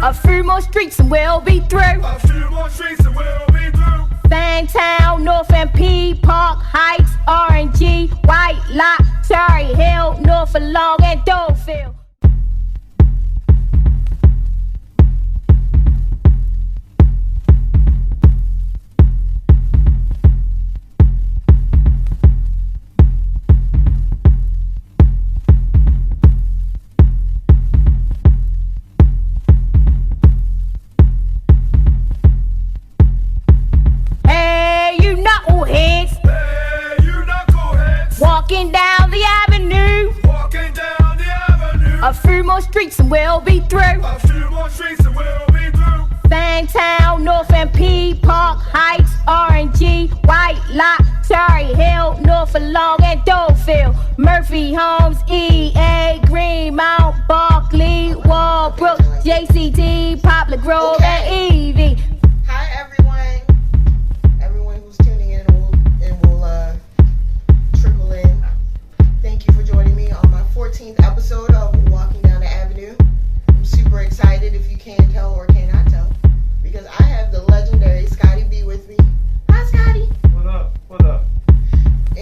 A few more streets and we'll be through. A few more streets and we'll be through. Fangtown, North MP, Park Heights, R&G, White Lock, Cherry Hill, North Long and Dolefield. Walking down the avenue. Walking down the avenue. A few more streets and we'll be through. A few more streets and we'll be through. Fangtown, North MP, Park Heights, R&G, White Lock, Cherry Hill, North Long and Dolefield. Murphy Homes, EA, Greenmount, Barkley, Walbrook, JCD, Poplar Grove, and Evie. Hi everyone who's tuning in and will trickle in. Thank you for joining me on my 14th episode of Walking Down the Avenue. I'm super excited, if you can tell or cannot tell, because I have the legendary Scottie B with me. Hi Scotty. What up? What up?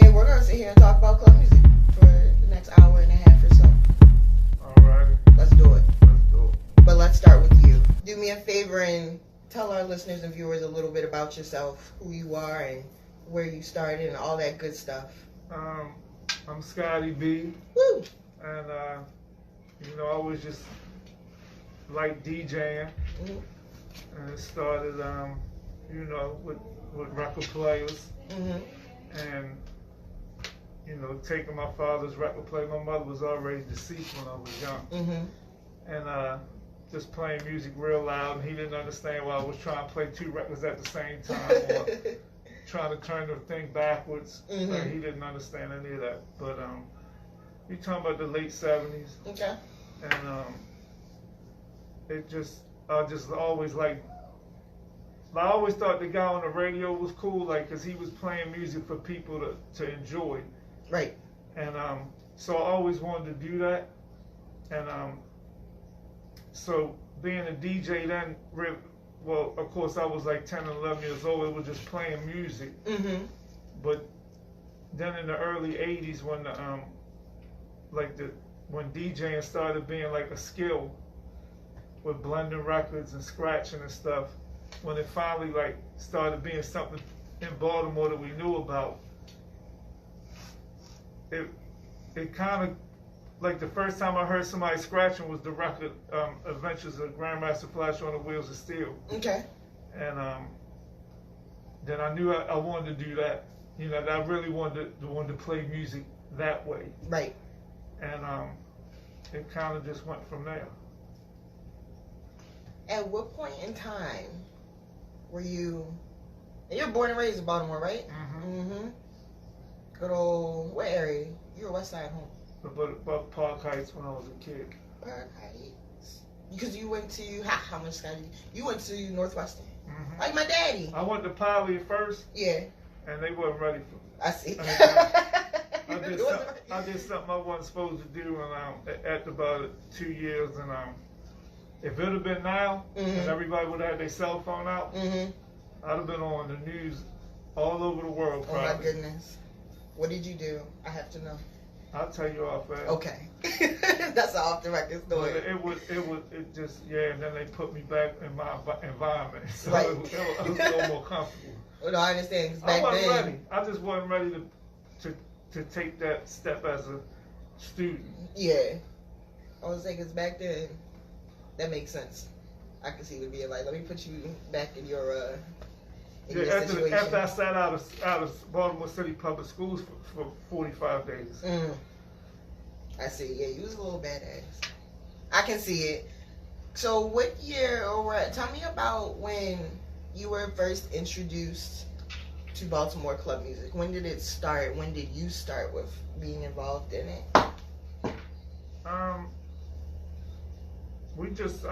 And we're going to sit here and talk about club music for the next hour and a half or so. Alright. Let's do it. Let's do it. But let's start with you. Do me a favor and tell our listeners and viewers a little bit about yourself, who you are and where you started and all that good stuff. I'm Scottie B. Woo! And I was just like DJing. Mm-hmm. And it started with record players. Mm-hmm. And taking my father's record player. My mother was already deceased when I was young. Mm-hmm. And just playing music real loud, and he didn't understand why I was trying to play two records at the same time, or trying to turn the thing backwards. Mm-hmm. He didn't understand any of that. But you're talking about the late 70s. Okay. And I just always I always thought the guy on the radio was cool, because he was playing music for people to enjoy. Right. And so I always wanted to do that. And so being a DJ then, well, of course I was like 10 and 11 years old. It was just playing music. Mm-hmm. But then in the early 80s, when when DJing started being like a skill, with blending records and scratching and stuff, when it finally started being something in Baltimore that we knew about, it kind of, the first time I heard somebody scratching was the record Adventures of Grandmaster Flash on the Wheels of Steel. Okay. And then I knew I wanted to do that. That I really wanted to play music that way. Right. And it kind of just went from there. At what point in time were you? And you're born and raised in Baltimore, right? Mm-hmm. Mm-hmm. Good old, what area? You're a West Side home. About Park Heights when I was a kid. Park Heights. Because you went to, how much Scotty? You went to Northwestern. Mm-hmm. Like my daddy. I went to Poly at first. Yeah. And they wasn't ready for me. I see. I did something I wasn't supposed to do, and after about 2 years, and if it had been now, mm-hmm. and everybody would have had their cell phone out, mm-hmm. I'd have been on the news all over the world. Probably. Oh my goodness! What did you do? I have to know. I'll tell you off air. Okay, that's an off the record story. It just and then they put me back in my environment, so right. it was a little more comfortable. Well, no, I understand. 'Cause I back wasn't then, ready. I just wasn't ready to take that step as a student. Yeah, I was saying, 'cause back then, that makes sense. I can see it being like, let me put you back in your situation. After I sat out of Baltimore City Public Schools for 45 days. Mm. I see. Yeah, you was a little badass. I can see it. So what year, tell me about when you were first introduced to Baltimore club music. When did it start? When did you start with being involved in it? We just,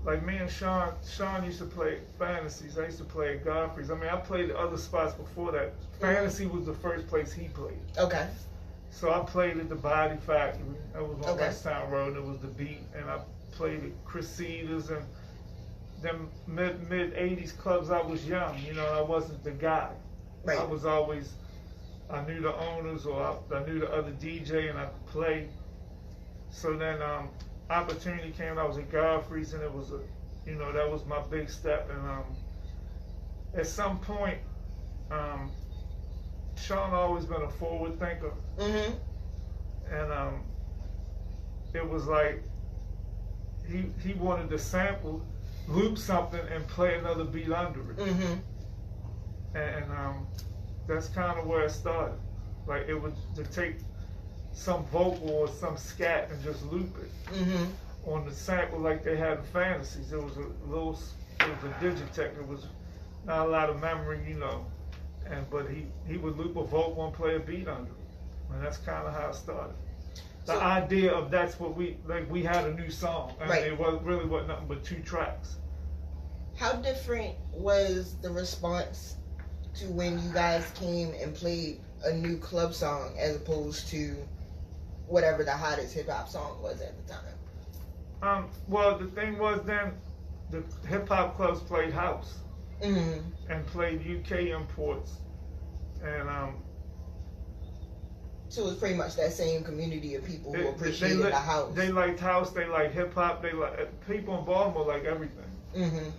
like me and Sean used to play Fantasies. I used to play at Godfrey's. I mean, I played at other spots before that. Fantasy was the first place he played. Okay. So I played at the Body Factory. That was on West Town Road. It was the Beat. And I played at Cressida's and them mid 80s clubs. I was young, you know, I wasn't the guy. Right. I was always, I knew the owners or I knew the other DJ and I could play. So then opportunity came. I was at Godfrey's and it was a, you know, that was my big step. And at some point, Sean always been a forward thinker. Mm-hmm. And it was like he wanted to sample, loop something, and play another beat under it. Mm-hmm. And that's kind of where it started. Like it was to take some vocal or some scat and just loop it Mm-hmm. on the sample like they had in Fantasies. It was a little, it was a Digitech. It was not a lot of memory, you know. But he would loop a vocal and play a beat under it, and that's kind of how it started. The So, idea of that's what we had a new song, and Right. it really wasn't nothing but 2 tracks. how different was the response to when you guys came and played a new club song as opposed to whatever the hottest hip hop song was at the time? Well, the thing was then the hip hop clubs played house Mm-hmm. and played UK imports, and So it was pretty much that same community of people who they appreciated the house. They liked house, they liked hip hop, they like people in Baltimore like everything. Mm-hmm.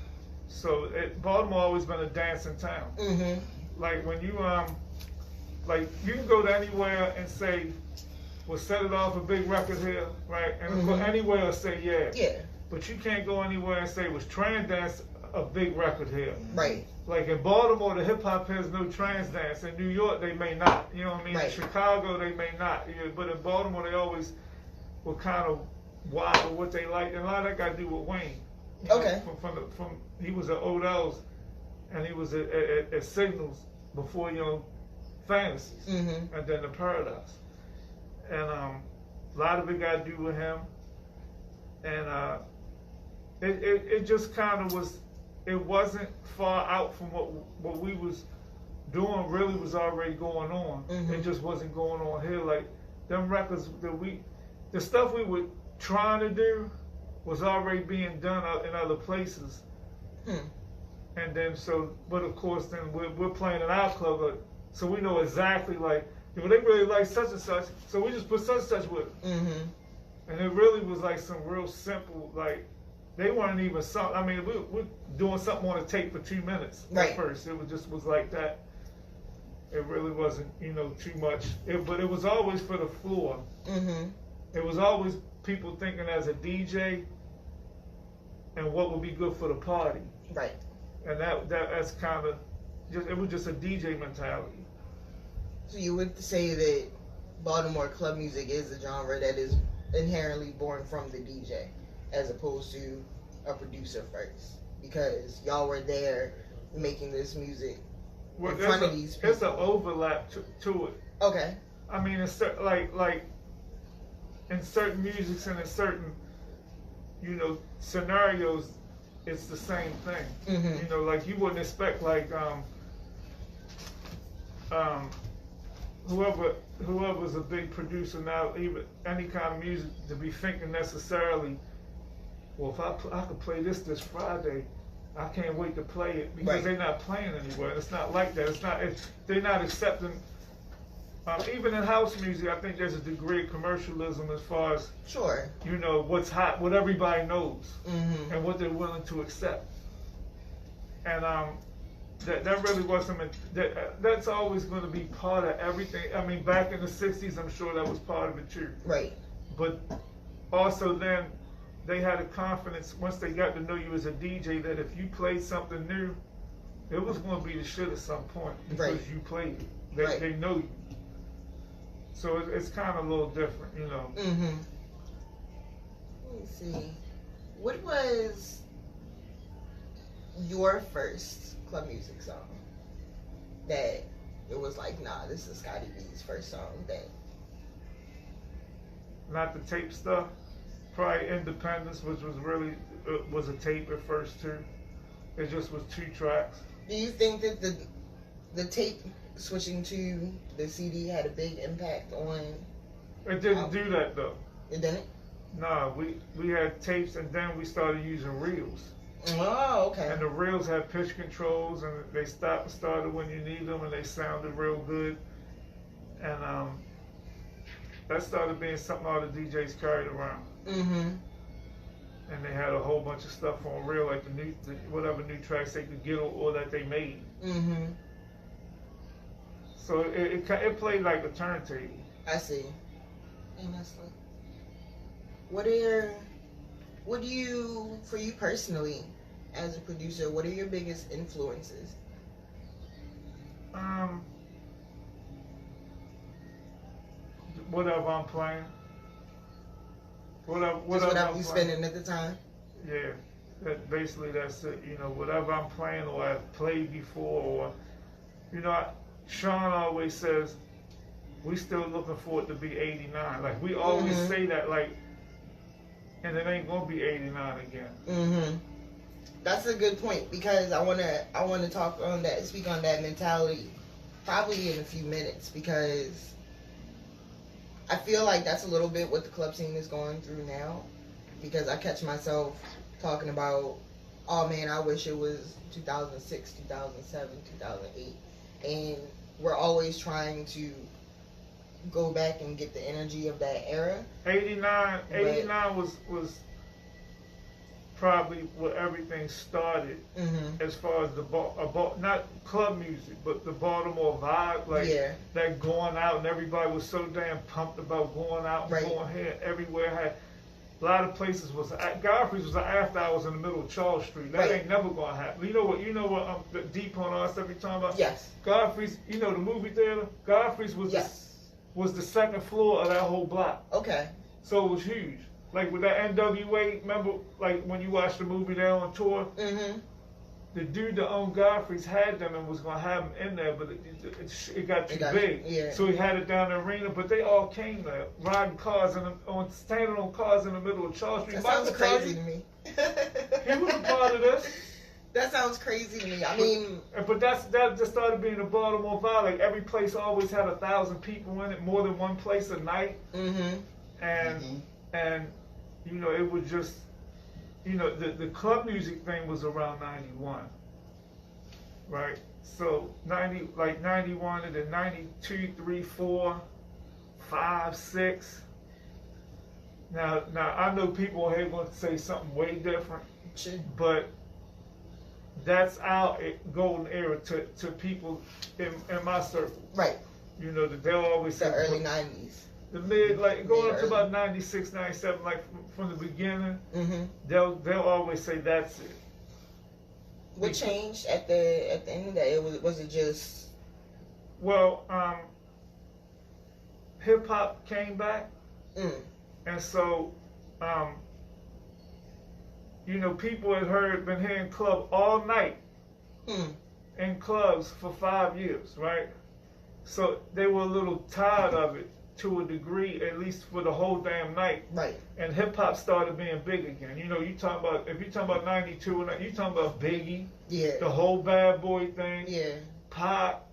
So Baltimore always been a dancing town. Mm-hmm. Like when you like you can go to anywhere and say, well, set it off a big record here, right? And go anywhere and say yeah. Yeah. But you can't go anywhere and say, was trans dance a big record here? Right. Like in Baltimore, the hip hop has no trans dance. In New York, they may not. You know what I mean? Right. In Chicago, they may not. Yeah, but in Baltimore, they always were kind of wild with what they liked. And a lot of that got to do with Wayne. You know, Okay. From he was at Odell's, and he was at Signals before, you know, Fantasies, Mm-hmm. and then the Paradise. And a lot of it got to do with him. And it just kind of was. It wasn't far out from what we was doing. Really was already going on. Mm-hmm. It just wasn't going on here. Like them records that the stuff we were trying to do was already being done in other places. And then but of course then we're playing in our club, so we know exactly like, you know, they really like such and such, so we just put such and such with it. Mm-hmm. And it really was like some real simple, like, they weren't even something. I mean, we're doing something on a tape for 2 minutes Right. at first. It was like that. It really wasn't, you know, too much. But it was always for the floor. Mm-hmm. It was always people thinking as a DJ and what would be good for the party. Right. And that's kind of just, it was just a DJ mentality. So you would say that Baltimore club music is a genre that is inherently born from the DJ, as opposed to a producer first, because y'all were there making this music in front of these people. There's an overlap to it. Okay. I mean, it's like in certain musics and in certain, you know, scenarios, it's the same thing. Mm-hmm. You know, like you wouldn't expect like whoever's a big producer now, even any kind of music, to be thinking necessarily, well, if I could play this Friday, I can't wait to play it, because Right. they're not playing anywhere. It's not like that. They're not accepting. Even in house music, I think there's a degree of commercialism as far as, Sure. you know, what's hot, what everybody knows, Mm-hmm. and what they're willing to accept. And that really wasn't. That's always going to be part of everything. I mean, back in the '60s, I'm sure that was part of it too. Right. But also then, they had a confidence once they got to know you as a DJ that if you played something new, it was going to be the shit at some point because Right. you played it. Right. They know you. So it's kind of a little different, you know. Mm-hmm. Let me see. What was your first club music song that it was like, nah, this is Scottie B's first song that... Not the tape stuff. Probably Independence, which was really was a tape at first too. It just was 2 tracks. Do you think that the tape switching to the CD had a big impact on... It didn't do that though. It didn't? Nah, we had tapes, and then we started using reels. Oh, okay. And the reels had pitch controls, and they stopped and started when you need them, and they sounded real good. And that started being something all the DJs carried around. Mm-hmm. And they had a whole bunch of stuff on reel, like whatever new tracks they could get or that they made. Mm-hmm. So it played like a turntable. I see. And that's like, what do you, for you personally, as a producer, what are your biggest influences? Whatever I'm playing. Whatever you spending at the time? Yeah. Basically that's it. You know, whatever I'm playing or I've played before, or, you know, Sean always says, we still looking for it to be 89. Like, we always say that, like, and it ain't gonna be 89 again. Mm-hmm. That's a good point, because I wanna talk on that, speak on that mentality, probably in a few minutes, because I feel like that's a little bit what the club scene is going through now, because I catch myself talking about, oh man, I wish it was 2006, 2007, 2008, and we're always trying to go back and get the energy of that era. 89 was probably where everything started, as far as not club music, but the Baltimore vibe, like that going out, and everybody was so damn pumped about going out and going here everywhere. Had a lot of places Godfrey's was after hours in the middle of Charles Street. That ain't never gonna happen. You know what deep on our stuff we talking about? Yes. Godfrey's, you know, the movie theater, Godfrey's was the second floor of that whole block. Okay. So it was huge. Like with that NWA, remember, like when you watched the movie there on tour? Mm-hmm. The dude that owned Godfrey's had them and was going to have them in there, but it got too big. Yeah. So he had it down the arena, but they all came there, riding cars, standing on cars in the middle of Charles Street. That sounds crazy to me. He was a part of this. That sounds crazy to me. I mean... But that just started being a Baltimore vibe. Like, every place always had 1,000 people in it, more than one place a night. Mm-hmm. And you know, it was just, you know, the club music thing was around 91, right? So 91, and then 92, 3, 4, 5, 6. Now I know people here going to say something way different, but that's our golden era to people in my circle. Right. You know, that they'll always say the early 90s. The mid, like going up to about 96, 97, like from the beginning, they'll always say that's it. What changed at the end of that? Was it just? Well, hip hop came back, and so you know, people had been hearing club all night in clubs for 5 years, right? So they were a little tired of it. To a degree, at least for the whole damn night. Right. And hip hop started being big again. You know, if you talking about 92, and you talking about Biggie, the whole Bad Boy thing, Pop,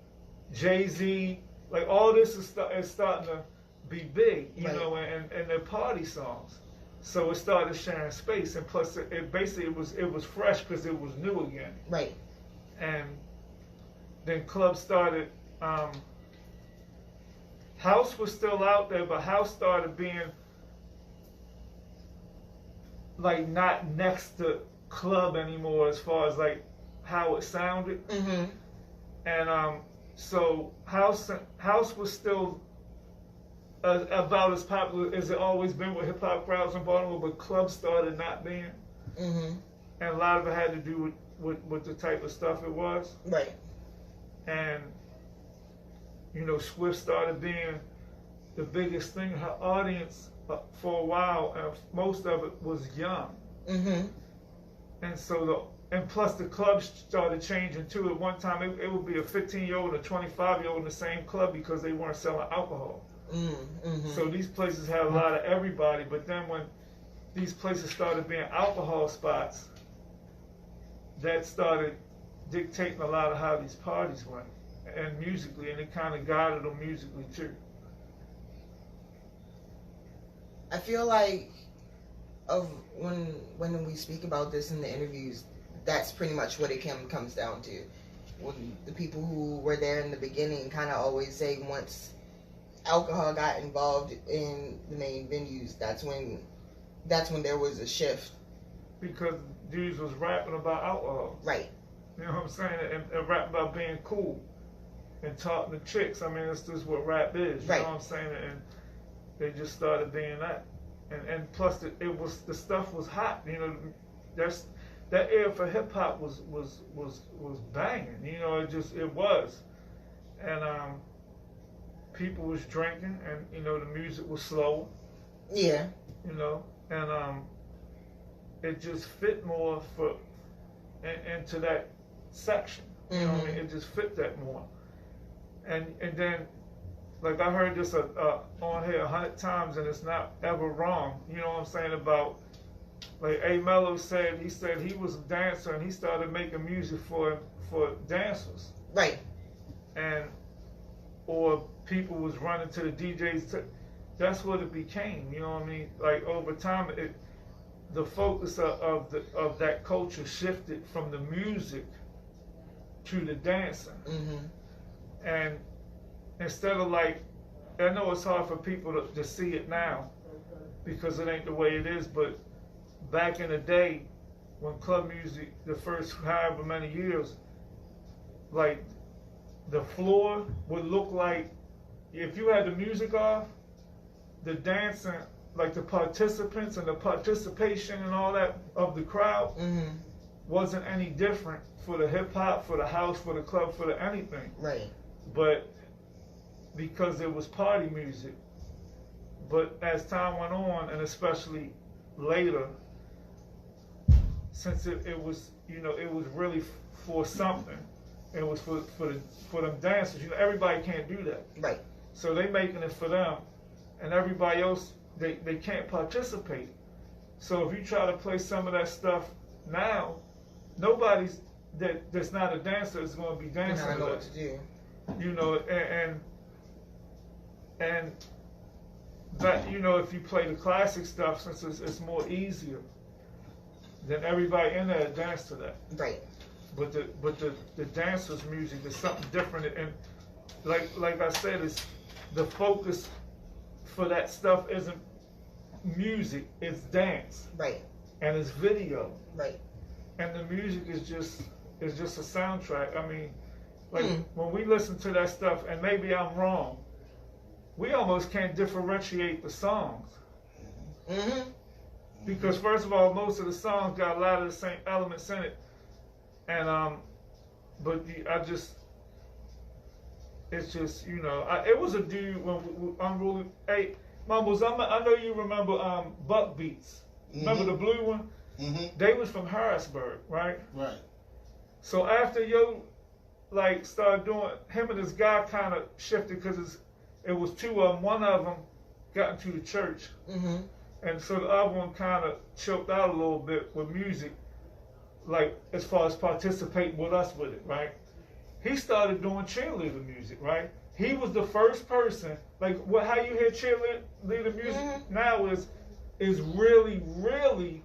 Jay-Z, like all this is starting to be big, you know, and they're party songs. So it started sharing space, and plus it was fresh because it was new again. Right. And then clubs started. House was still out there, but house started being like not next to club anymore as far as like how it sounded. And so house was still about as popular as it always been with hip hop crowds in Baltimore, but clubs started not being. And a lot of it had to do with the type of stuff it was. Right. And you know, Swift started being the biggest thing. Her audience for a while, and most of it was young. And so and plus the clubs started changing too. At one time, it would be a 15-year-old and a 25-year-old in the same club because they weren't selling alcohol. So these places had a lot of everybody. But then when these places started being alcohol spots, that started dictating a lot of how these parties went. And musically, and it kind of guided them musically too. I feel like of when we speak about this in the interviews, that's pretty much what it comes down to. When the people who were there in the beginning kind of always say once alcohol got involved in the main venues, that's when there was a shift. Because dudes was rapping about alcohol. Right. You know what I'm saying? And rapping about being cool and talking to chicks. I mean, that's just what rap is. You Right. know what I'm saying? And they just started being that. And plus, the stuff was hot. You know, that era for hip hop was banging. You know, it was. And people was drinking, and you know, the music was slow. Yeah. You know, and it just fit more into that section. You know what I mean? It just fit that more. And then, like, I heard this on here 100 times, and it's not ever wrong. You know what I'm saying? About, like, A. Mello said he was a dancer, and he started making music for dancers. Right. Or people was running to the DJs. That's what it became. You know what I mean? Like, over time, the focus of that culture shifted from the music to the dancing. And instead of, like, I know it's hard for people to see it now because it ain't the way it is, but back in the day when club music, the first however many years, like, the floor would look like, if you had the music off, the dancing, like the participants and the participation and all that of the crowd wasn't any different for the hip hop, for the house, for the club, for the anything. Right. But because it was party music. But as time went on, and especially later, since it was, you know, it was really for something. It was for them dancers. You know, everybody can't do that. Right. So they making it for them, and everybody else they can't participate. So if you try to play some of that stuff now, nobody's that's not a dancer is going to be dancing. I know what to do. You know, and that, you know, if you play the classic stuff, since it's more easier, then everybody in there dance to that. Right. But the dancers' music is something different, and like I said, it's the focus for that stuff isn't music, it's dance. Right. And it's video. Right. And the music is just a soundtrack. I mean, like when we listen to that stuff, and maybe I'm wrong, we almost can't differentiate the songs. Because first of all, most of the songs got a lot of the same elements in it. And but it's just, you know, it was a dude when Unruly. Hey, Mumbles, I know you remember Buck Beats. Remember the blue one? They was from Harrisburg, right? Right. So after Yo, like, started doing, him and this guy kind of shifted because it was two of them. One of them got into the church, and so the other one kind of choked out a little bit with music, like as far as participating with us with it, right? He started doing cheerleader music, right? He was the first person, like how you hear cheerleader music now is really, really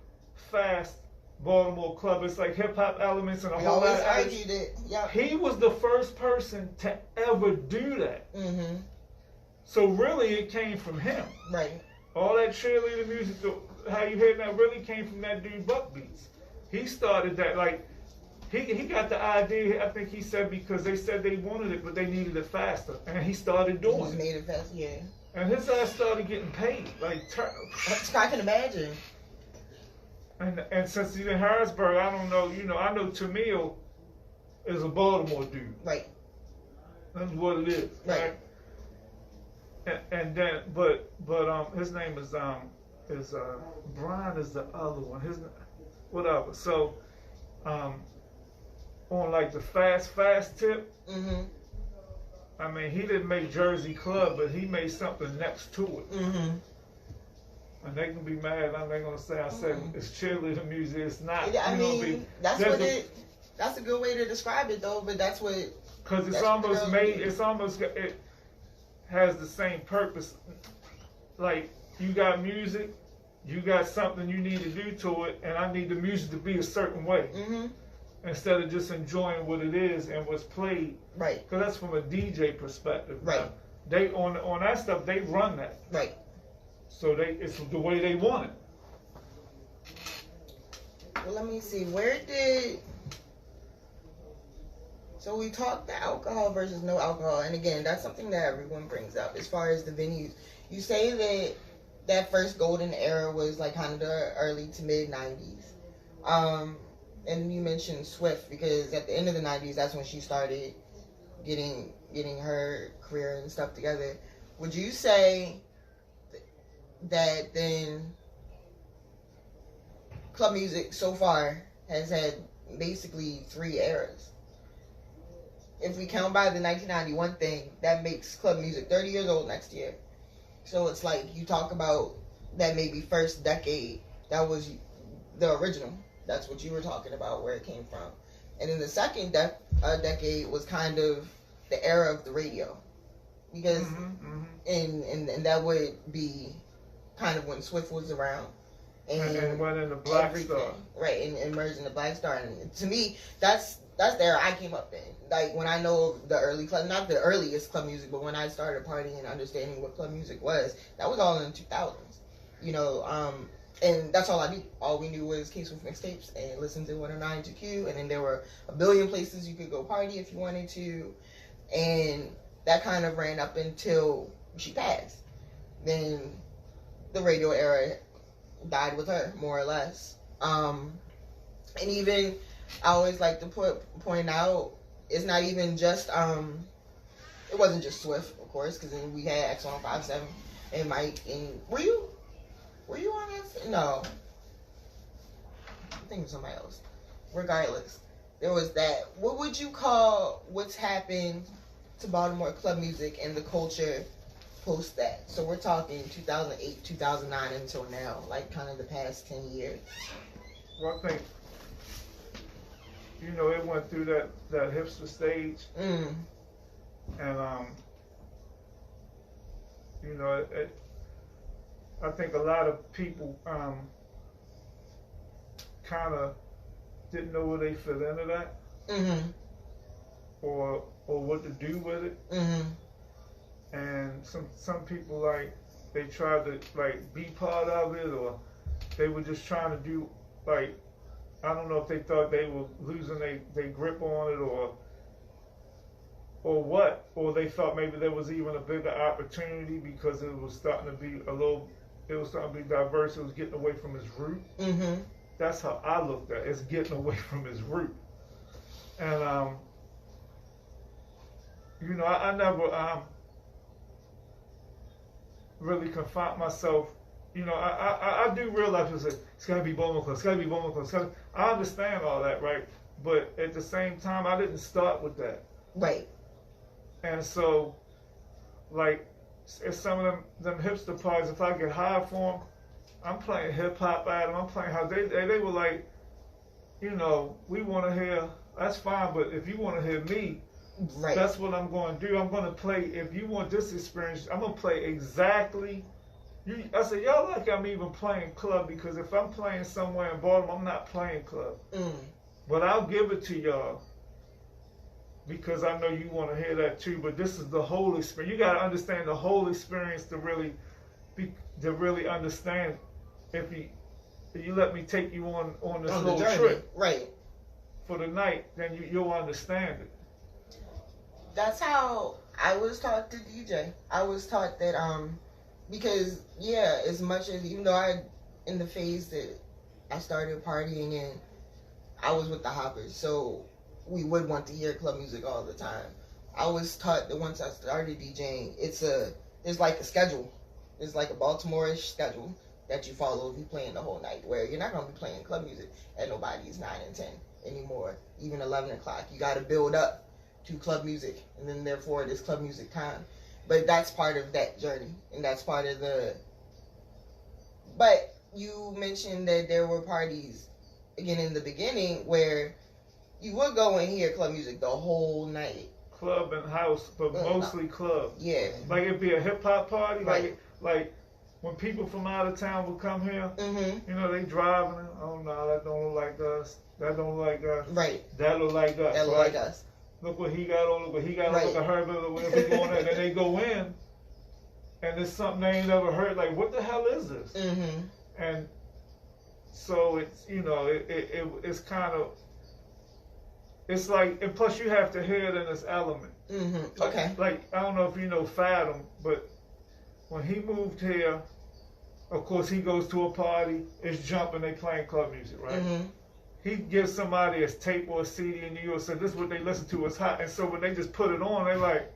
fast Baltimore Club. It's like hip hop elements and a whole lot of argued it. Yep. He was the first person to ever do that. So really it came from him. Right. All that cheerleader music, how you hear that, really came from that dude Buck Beats. He started that, like, he got the idea, I think he said, because they said they wanted it, but they needed it faster. And he started doing it. He made it fast, yeah. And his ass started getting paid. Like, I can imagine. And since he's in Harrisburg, I don't know, you know, I know Tamil is a Baltimore dude. Right. That's what it is. Right. And then, but his name is Brian is the other one. Whatever. So, on like the fast tip, I mean, he didn't make Jersey Club, but he made something next to it. And they can be mad. I'm not gonna say I said it's cheerleader music. It's not. I mean, that's a good way to describe it, though. But that's what. Because it's almost made. It has the same purpose. Like, you got music, you got something you need to do to it, and I need the music to be a certain way. Instead of just enjoying what it is and what's played. Right. Because that's from a DJ perspective. Right. Now, they on that stuff, they run that. Right. So it's the way they want it. Well, let me see. So we talked the alcohol versus no alcohol, and again, that's something that everyone brings up as far as the venues. You say that first golden era was like kind of the early to mid 90s. And you mentioned Swift because at the end of the 90s, that's when she started getting her career and stuff together. Would you say that then club music so far has had basically 3 eras? If we count by the 1991 thing, that makes club music 30 years old next year. So it's like you talk about that maybe first decade, that was the original. That's what you were talking about, where it came from. And then the second decade was kind of the era of the radio. Because, and that would be kind of when Swift was around. And went into Black Star. Right, and merged into Black Star. And to me, that's the era I came up in. Like, when I know the early club, not the earliest club music, but when I started partying and understanding what club music was, that was all in the 2000s. You know, and that's all I knew. All we knew was K-Swift mixtapes and listen to 109 to Q. And then there were a billion places you could go party if you wanted to. And that kind of ran up until she passed. Then the radio era died with her, more or less. And even, I always like to point out, it's not even just, it wasn't just Swift, of course, because then we had X157 and Mike. And were you on that? No. I think it was somebody else. Regardless, there was that. What would you call what's happened to Baltimore club music and the culture post that? So we're talking 2008, 2009 until now, like kind of the past 10 years. Well, I think, you know, it went through that hipster stage. And, you know, I think a lot of people kind of didn't know where they fit into that, or what to do with it. And some people, like, they tried to like be part of it, or they were just trying to do, like, I don't know if they thought they were losing their grip on it, or what, or they thought maybe there was even a bigger opportunity because it was starting to be diverse. It was getting away from its root. That's how I looked at it. It's getting away from its root. And you know, I never really confined myself. You know, I do realize it's got to be Baltimore Club. It's got to be Baltimore Club. I understand all that, right? But at the same time, I didn't start with that. Right. And so, like, at some of them hipster parties, if I get hired for them, I'm playing hip hop at them. I'm playing how they were like, you know, we want to hear. That's fine, but if you want to hear me, right, that's what I'm going to do. I'm going to play. If you want this experience, I'm going to play exactly. I said, y'all like I'm even playing club, because if I'm playing somewhere in Baltimore, I'm not playing club. But I'll give it to y'all because I know you want to hear that too. But this is the whole experience. You got to understand the whole experience to really understand. If you let me take you on this whole trip, right, for the night, then you'll understand it. That's how I was taught to DJ. I was taught that because as much as, even though in the phase that I started partying in, I was with the hoppers, so we would want to hear club music all the time. I was taught that once I started DJing, there's like a schedule. It's like a Baltimore-ish schedule that you follow if you're playing the whole night, where you're not going to be playing club music at nobody's 9 and 10 anymore, even 11 o'clock. You got to build up to club music, and then therefore it is club music time. But that's part of that journey, and that's part of But you mentioned that there were parties, again, in the beginning, where you would go and hear club music the whole night. Club and house, but mostly club. Yeah. Like it'd be a hip hop party, right, like when people from out of town would come here, Mm-hmm. you know, they driving. Oh no, that don't look like us. That don't look like us. Right. That look like us. That look right? like us. Look what he got on. Look what he got on. Right. Look at her. Look what we going in. And then they go in, and it's something they ain't ever heard. Like, what the hell is this? Mm-hmm. And so it's, you know, it's kind of, it's like, and plus you have to hear it in this element. Mm-hmm. Okay. Like, I don't know if you know Fathom, but when he moved here, of course he goes to a party, it's jumping, they playing club music, right? Mm-hmm. He gives somebody a tape or a CD in New York, said this is what they listen to, it's hot. And so when they just put it on, they like,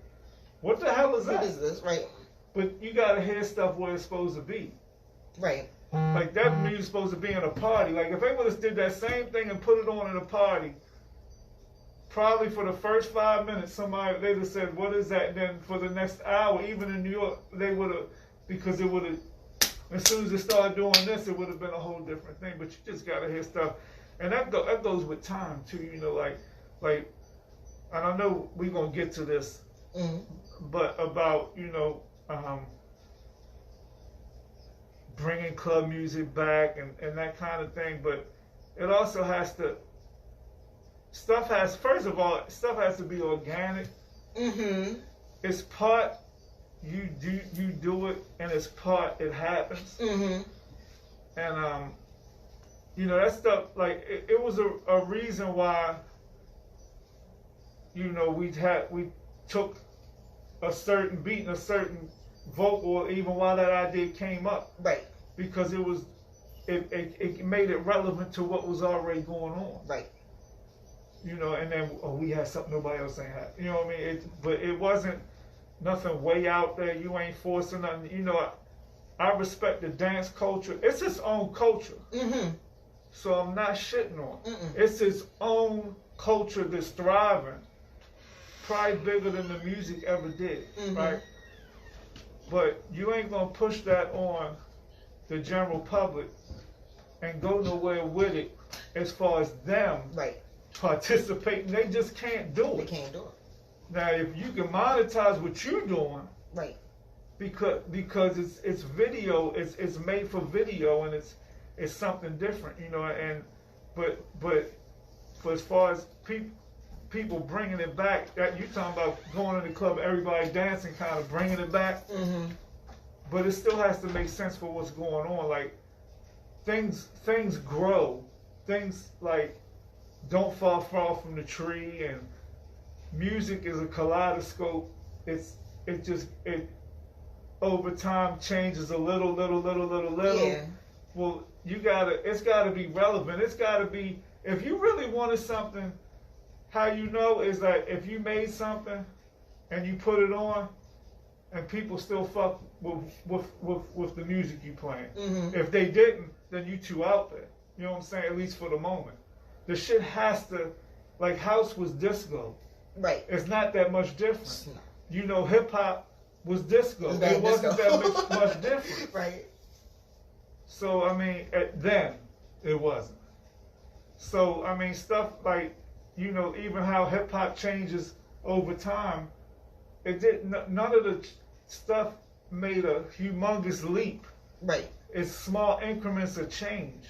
what the hell is that? What is this? Right. But you gotta hear stuff where it's supposed to be. Right. Like that music's supposed to be in a party. Like if they would have did that same thing and put it on in a party, probably for the first 5 minutes, somebody they'd have said, "What is that?" And then for the next hour, even in New York, they would have, because it would have. As soon as they started doing this, it would have been a whole different thing. But you just gotta hear stuff, and that goes with time too. You know, like, and I know we're gonna get to this, but about bringing club music back and that kind of thing, but it also has to, first of all, stuff has to be organic. Mm-hmm. It's part you do it, and it's part it happens. Mm-hmm. And that stuff, like it was a reason why, we took a certain beat and a certain vocal, even while that idea came up. Right. Because it made it relevant to what was already going on. Right. And then we had something nobody else ain't had. You know what I mean? But it wasn't nothing way out there. You ain't forcing nothing. I respect the dance culture. It's its own culture. Mm-hmm. So I'm not shitting on it. Mm-mm. It's its own culture that's thriving. Probably bigger than the music ever did, right? But you ain't gonna push that on the general public and go nowhere with it as far as them participating. They just can't do it. They can't do it. Now, if you can monetize what you're doing, right? Because it's video, it's made for video, and it's something different, And but for as far as people bringing it back, that you talking about going to the club, everybody dancing, kind of bringing it back. Mm-hmm. But it still has to make sense for what's going on. Like things grow, things like don't fall far from the tree, and music is a kaleidoscope. It over time changes a little. Yeah. Well, it's gotta be relevant. It's gotta be, if you really wanted something. How you know is that if you made something and you put it on, and people still fuck with the music you playing. Mm-hmm. If they didn't, then you two out there. You know what I'm saying? At least for the moment, the shit has to, like house was disco. Right. It's not that much different. Hip hop was disco. It wasn't disco. that much different. Right. So I mean, then it wasn't. So I mean, stuff like. Even how hip hop changes over time, it did. None of the stuff made a humongous leap. Right. It's small increments of change.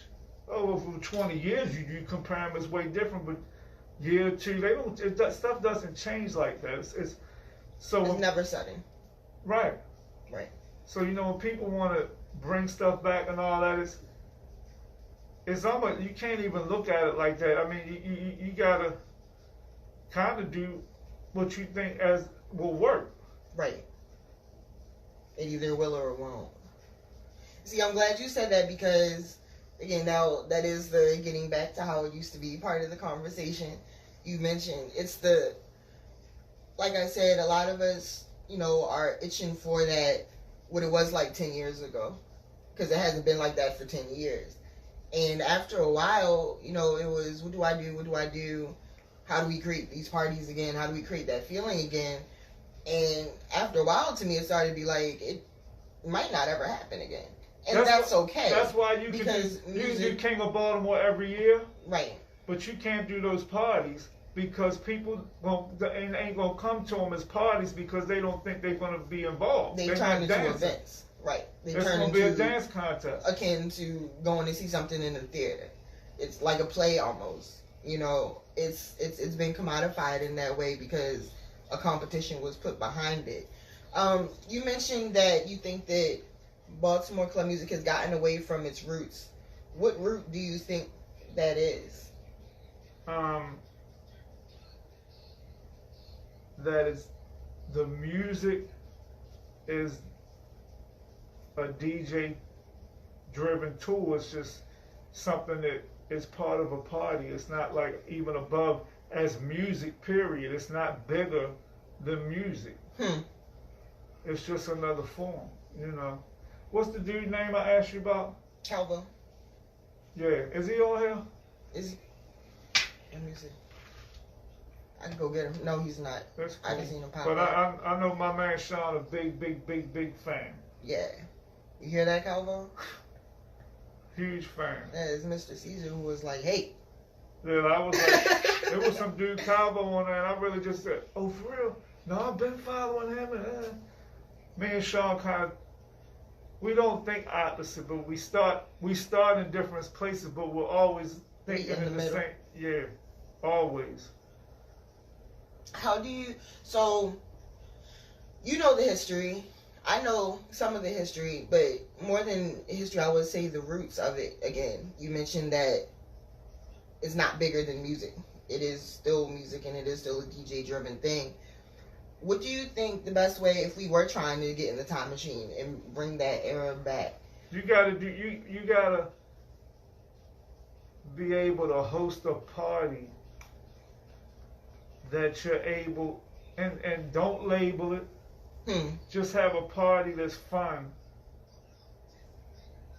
Over 20 years, you compare them, it's way different. But year or two, stuff doesn't change like that. It's never sudden. Right. Right. So when people want to bring stuff back and all that, it's almost, you can't even look at it like that. I mean, you gotta kind of do what you think as will work. Right. It either will or it won't. See, I'm glad you said that because, again, now that is the getting back to how it used to be part of the conversation you mentioned. It's like I said, a lot of us, are itching for that, what it was like 10 years ago. Because it hasn't been like that for 10 years. And after a while, it was, what do I do? What do I do? How do we create these parties again? How do we create that feeling again? And after a while, to me, it started to be like, it might not ever happen again. And that's okay. That's why you do King of Baltimore every year. Right. But you can't do those parties because people ain't going to come to them as parties because they don't think they're going to be involved. They turn into events. Right. They It's turn going to be a into dance contest. akin to going to see something in the theater. It's like a play almost. You know, it's been commodified in that way because a competition was put behind it. You mentioned that you think that Baltimore club music has gotten away from its roots. What root do you think that is? That is, the music is a DJ driven tool. It's just something that is part of a party. It's not like even above as music, period. It's not bigger than music. It's just another form, you know. What's the dude name I asked you about? Calvo. Yeah, is he on here? Is he? Let me see. I can go get him. No, he's not. That's cool. I just seen him pop But up. I know my man Sean a big fan. Yeah. You hear that, Calvo? Huge fan. That is Mr. Caesar, who was like, hey. Yeah, I was like, there was some dude Calvo on there, and I really just said, oh, for real? No, I've been following him. And me and Sean kind of, we don't think opposite, but we start in different places, but we're always thinking in the same. Yeah, always. How do you, so, you know the history. I know some of the history, but more than history, I would say the roots of it again. You mentioned that it's not bigger than music. It is still music and it is still a DJ driven thing. What do you think the best way, if we were trying to get in the time machine and bring that era back? You gotta be able to host a party that you're able, and don't label it. Just have a party that's fun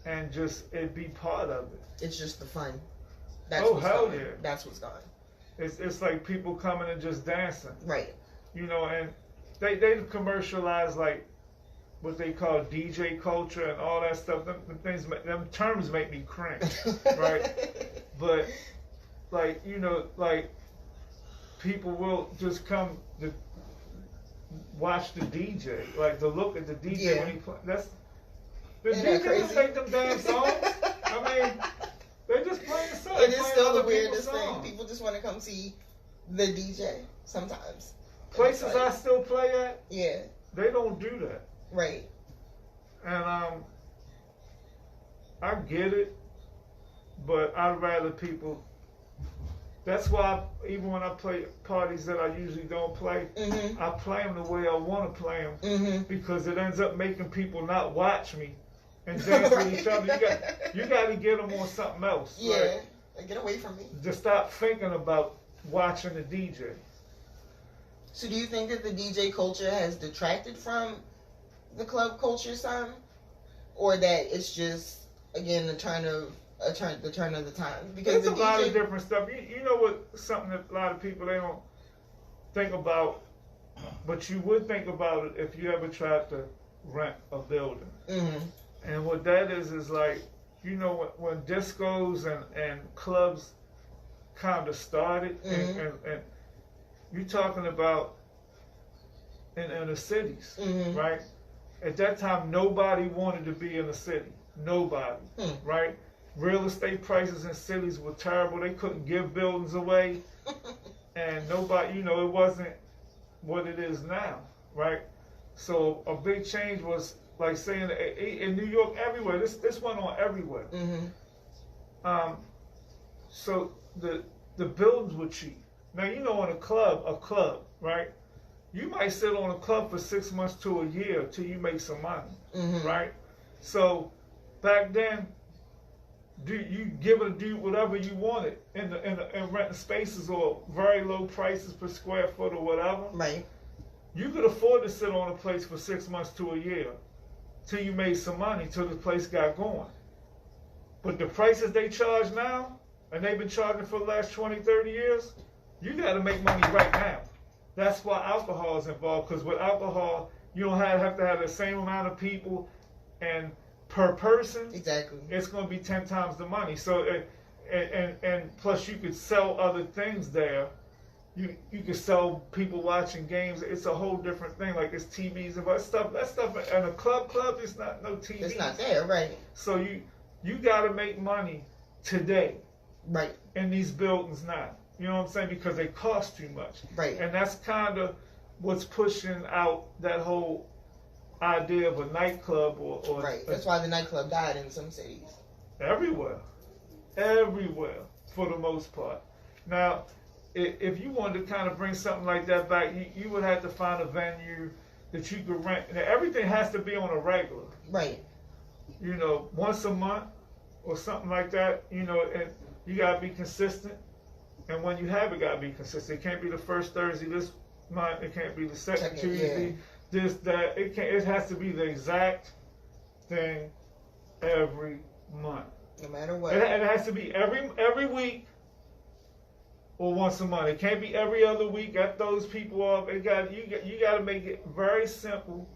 and just it be part of it. It's just the fun. That's oh what's hell going. yeah! That's what's going. It's like people coming and just dancing. Right. You know, and they commercialize like what they call DJ culture and all that stuff. Them terms make me cringe, right? But like, you know, like people will just come to watch the DJ, like to look at the DJ when he play. That's the DJ doesn't make them damn songs. I mean, they just play the song. It is still the weirdest thing. People just want to come see the DJ sometimes. Places I still play at, yeah, they don't do that. Right. And I get it, but I'd rather people. That's why even when I play parties that I usually don't play, I play them the way I want to play them because it ends up making people not watch me and dance with each other. You got to get them on something else. Yeah, like, get away from me. Just stop thinking about watching the DJ. So do you think that the DJ culture has detracted from the club culture some? Or that it's just, again, the turn of the times? Because there's a lot of different stuff. You know what, something that a lot of people, they don't think about, but you would think about it if you ever tried to rent a building. And what that is like, you know, when discos and clubs kind of started, and you're talking about in the cities, right? At that time, nobody wanted to be in the city. Nobody, right? Real estate prices in cities were terrible. They couldn't give buildings away. And nobody, you know, it wasn't what it is now, right? So a big change was, like saying, in New York, everywhere. This went on everywhere. So the buildings were cheap. Now, you know, in a club, right? You might sit on a club for 6 months to a year till you make some money, right? So back then, you give it a do whatever you wanted in renting spaces or very low prices per square foot or whatever. Right. You could afford to sit on a place for 6 months to a year till you made some money, till the place got going. But the prices they charge now, and they've been charging for the last 20, 30 years, you got to make money right now. That's why alcohol is involved, because with alcohol, you don't have to have the same amount of people and per person. Exactly. It's going to be 10 times the money. So, and plus you could sell other things there you can sell people watching games. It's a whole different thing. Like it's TVs and that stuff in a club. It's not no TV. It's not there, right? So you got to make money today, right? In these buildings now. You know what I'm saying? Because they cost too much, right? And that's kind of what's pushing out that whole idea of a nightclub or right. That's why the nightclub died in some cities. Everywhere, for the most part. Now, if you wanted to kind of bring something like that back, you would have to find a venue that you could rent. Now, everything has to be on a regular. Right. You know, once a month or something like that, you know, and you got to be consistent. And when you have it, got to be consistent. It can't be the first Thursday this month. It can't be the second Tuesday. Yeah. This, that. It has to be the exact thing every month. No matter what. It has to be every week or once a month. It can't be every other week. Got those people off. You got to make it very simple.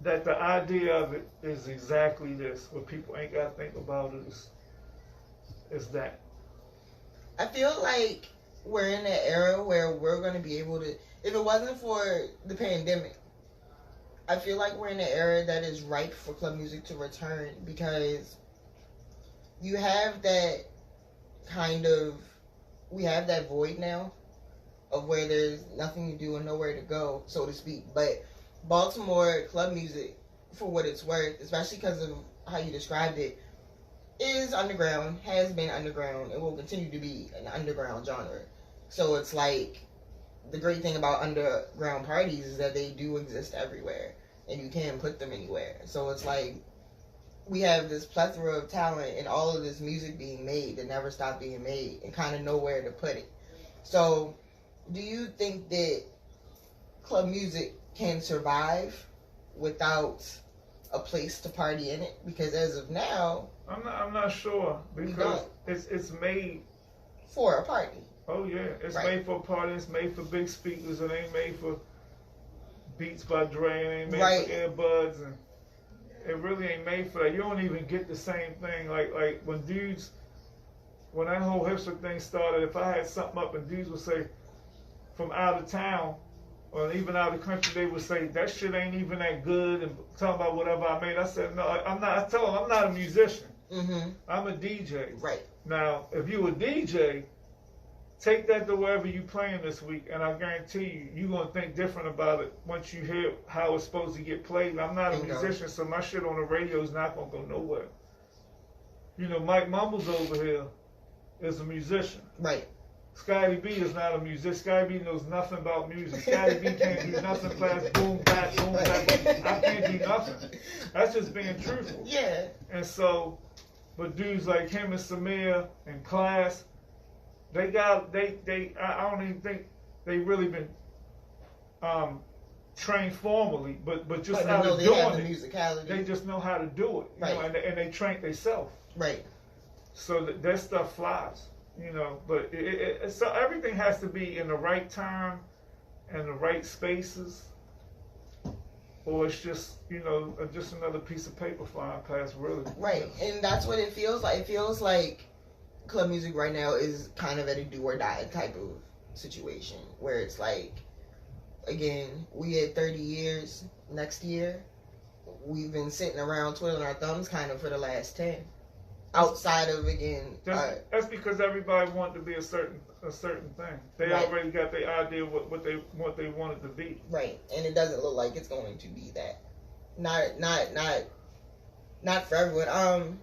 That the idea of it is exactly this. What people ain't got to think about it is that. I feel like we're in an era where we're going to be able to, if it wasn't for the pandemic, I feel like we're in an era that is ripe for club music to return, because you have that we have that void now of where there's nothing to do and nowhere to go, so to speak. But Baltimore club music, for what it's worth, especially because of how you described it, is underground, has been underground, and will continue to be an underground genre. So it's like, the great thing about underground parties is that they do exist everywhere, and you can put them anywhere. So it's like, we have this plethora of talent and all of this music being made that never stopped being made, and kind of know where to put it. So, do you think that club music can survive without a place to party in it? Because as of now, I'm not sure, because it's made for a party. Oh yeah, it's made for a party. It's made for big speakers. It ain't made for Beats by Dre. It ain't made for earbuds, and it really ain't made for that. You don't even get the same thing. Like when that whole hipster thing started, if I had something up and dudes would say from out of town or even out of the country, they would say that shit ain't even that good, and talking about whatever I made. I said no, I'm not. I tell them I'm not a musician. Mm-hmm. I'm a DJ. Right. Now, if you a DJ, take that to wherever you playing this week, and I guarantee you're going to think different about it once you hear how it's supposed to get played. I'm not a musician, so my shit on the radio is not going to go nowhere. You know, Mike Mumbles over here is a musician. Right. Scottie B is not a musician. Scottie B knows nothing about music. Scottie B can't do nothing past boom, bap, boom, bap. I can't do nothing. That's just being truthful. Yeah. And so, but dudes like him and Samir and Class, I don't even think they really been trained formally, but just out of doing it, musicality. They just know how to do it, right? You know, and they train themselves, right? So that stuff flies, you know. But so everything has to be in the right time and the right spaces, or it's just, you know, just another piece of paper flying past, really. Right, and that's what it feels like. It feels like club music right now is kind of at a do or die type of situation, where it's like, again, we had 30 years next year. We've been sitting around twiddling our thumbs kind of for the last 10. Outside of, again, that's because everybody wanted to be a certain thing. They already got their idea of what they wanted to be. Right, and it doesn't look like it's going to be that. Not for everyone.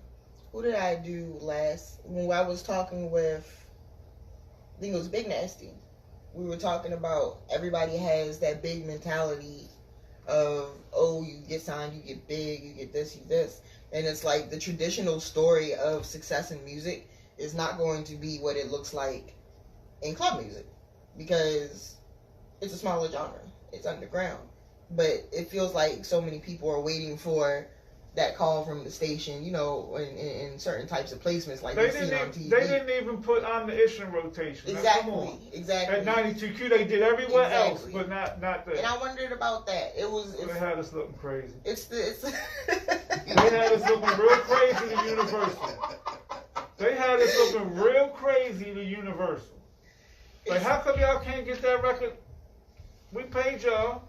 Who did I do last? When I was talking with, I think it was Big Nasty. We were talking about everybody has that big mentality of, oh, you get signed, you get big, you get this, you this. And it's like the traditional story of success in music is not going to be what it looks like in club music, because it's a smaller genre. It's underground. But it feels like so many people are waiting for that call from the station, you know, in certain types of placements like you see on TV. They didn't even put On the Ish in rotation. Exactly. At 92Q, they did everywhere else, but not that. And I wondered about that. They had us looking crazy. They had us looking real crazy to Universal. They had us looking real crazy to Universal. Like, how come y'all can't get that record? We paid y'all.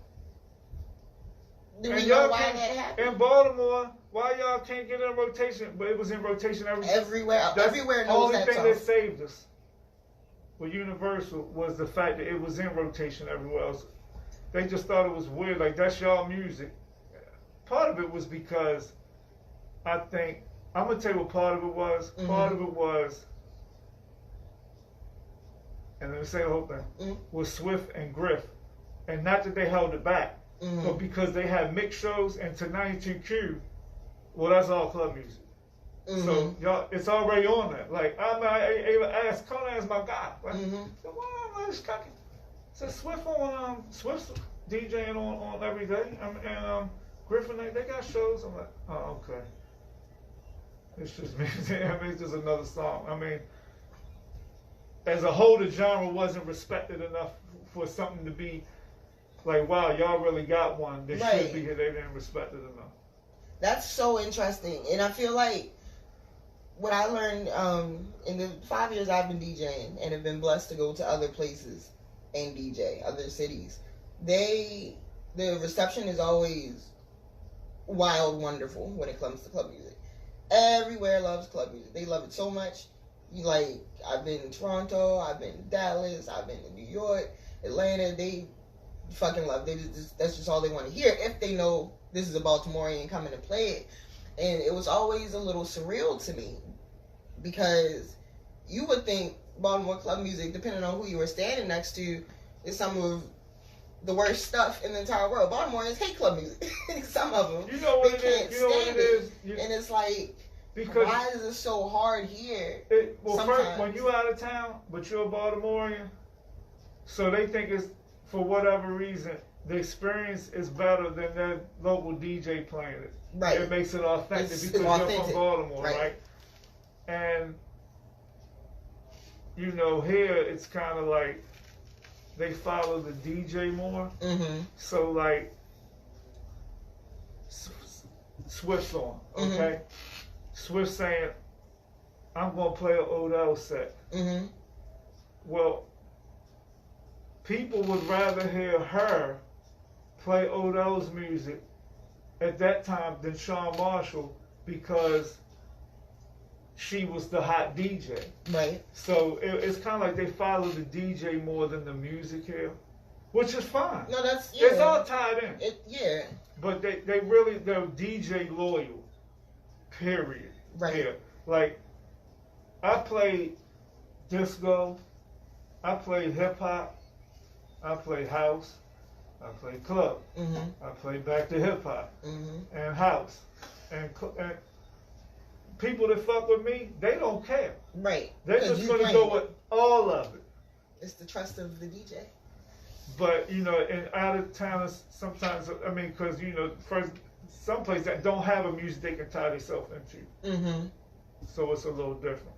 Do And we know y'all why can't, that happened? in Baltimore, why y'all can't get it in rotation? But it was in rotation Everywhere. That's Everywhere the knows only that thing song. that saved us with Universal was the fact that it was in rotation everywhere else. They just thought it was weird. Like, that's y'all music. Part of it was because I think, I'm going to tell you what part of it was. Mm-hmm. Part of it was, and let me say the whole thing, was Swift and Griff. And not that they held it back, but because they had mixed shows, and to 92Q, well, that's all club music. So y'all, it's already on there. Like, I even asked Conan's my guy. Like, so why am I just cooking? So Swift on Swift's DJing on every day. And Griffin, they got shows. I'm like, oh, okay. It's just music. I mean, it's just another song. I mean, as a whole, the genre wasn't respected enough for something to be like, wow, y'all really got one. They should be here. They didn't respect it enough. That's so interesting. And I feel like what I learned in the 5 years I've been DJing and have been blessed to go to other places and DJ, other cities, the reception is always wild, wonderful when it comes to club music. Everywhere loves club music. They love it so much. Like, I've been in Toronto, I've been in Dallas, I've been in New York, Atlanta. They fucking love it. That's just all they want to hear if they know this is a Baltimorean coming to play it. And it was always a little surreal to me because you would think Baltimore club music, depending on who you were standing next to, is some of the worst stuff in the entire world. Baltimoreans hate club music. Some of them. You know what they it can't is? You know what stand it is? And it's like, because why is it so hard here? Well, first, when you out of town, but you're a Baltimorean, so they think it's, for whatever reason, the experience is better than their local DJ playing it. Right. It makes it authentic It's because authentic. you're from Baltimore, right? And, you know, here it's kind of like they follow the DJ more. So, like, Swift song, okay? Swift saying, I'm going to play an Odell set. Well, people would rather hear her play Odell's music at that time than Sean Marshall because she was the hot DJ. Right. So it's kind of like they follow the DJ more than the music here, which is fine. No, that's, It's all tied in. Yeah. But they're DJ loyal, period. Right. Here. Like, I played disco, I played hip hop, I played house, I played club, I played back to hip hop and house, and people that fuck with me, they don't care. Right. They're just gonna go with all of it. It's the trust of the DJ. But you know, in out of towners, sometimes I mean, because you know, first some places that don't have a music they can tie themselves into. So it's a little different.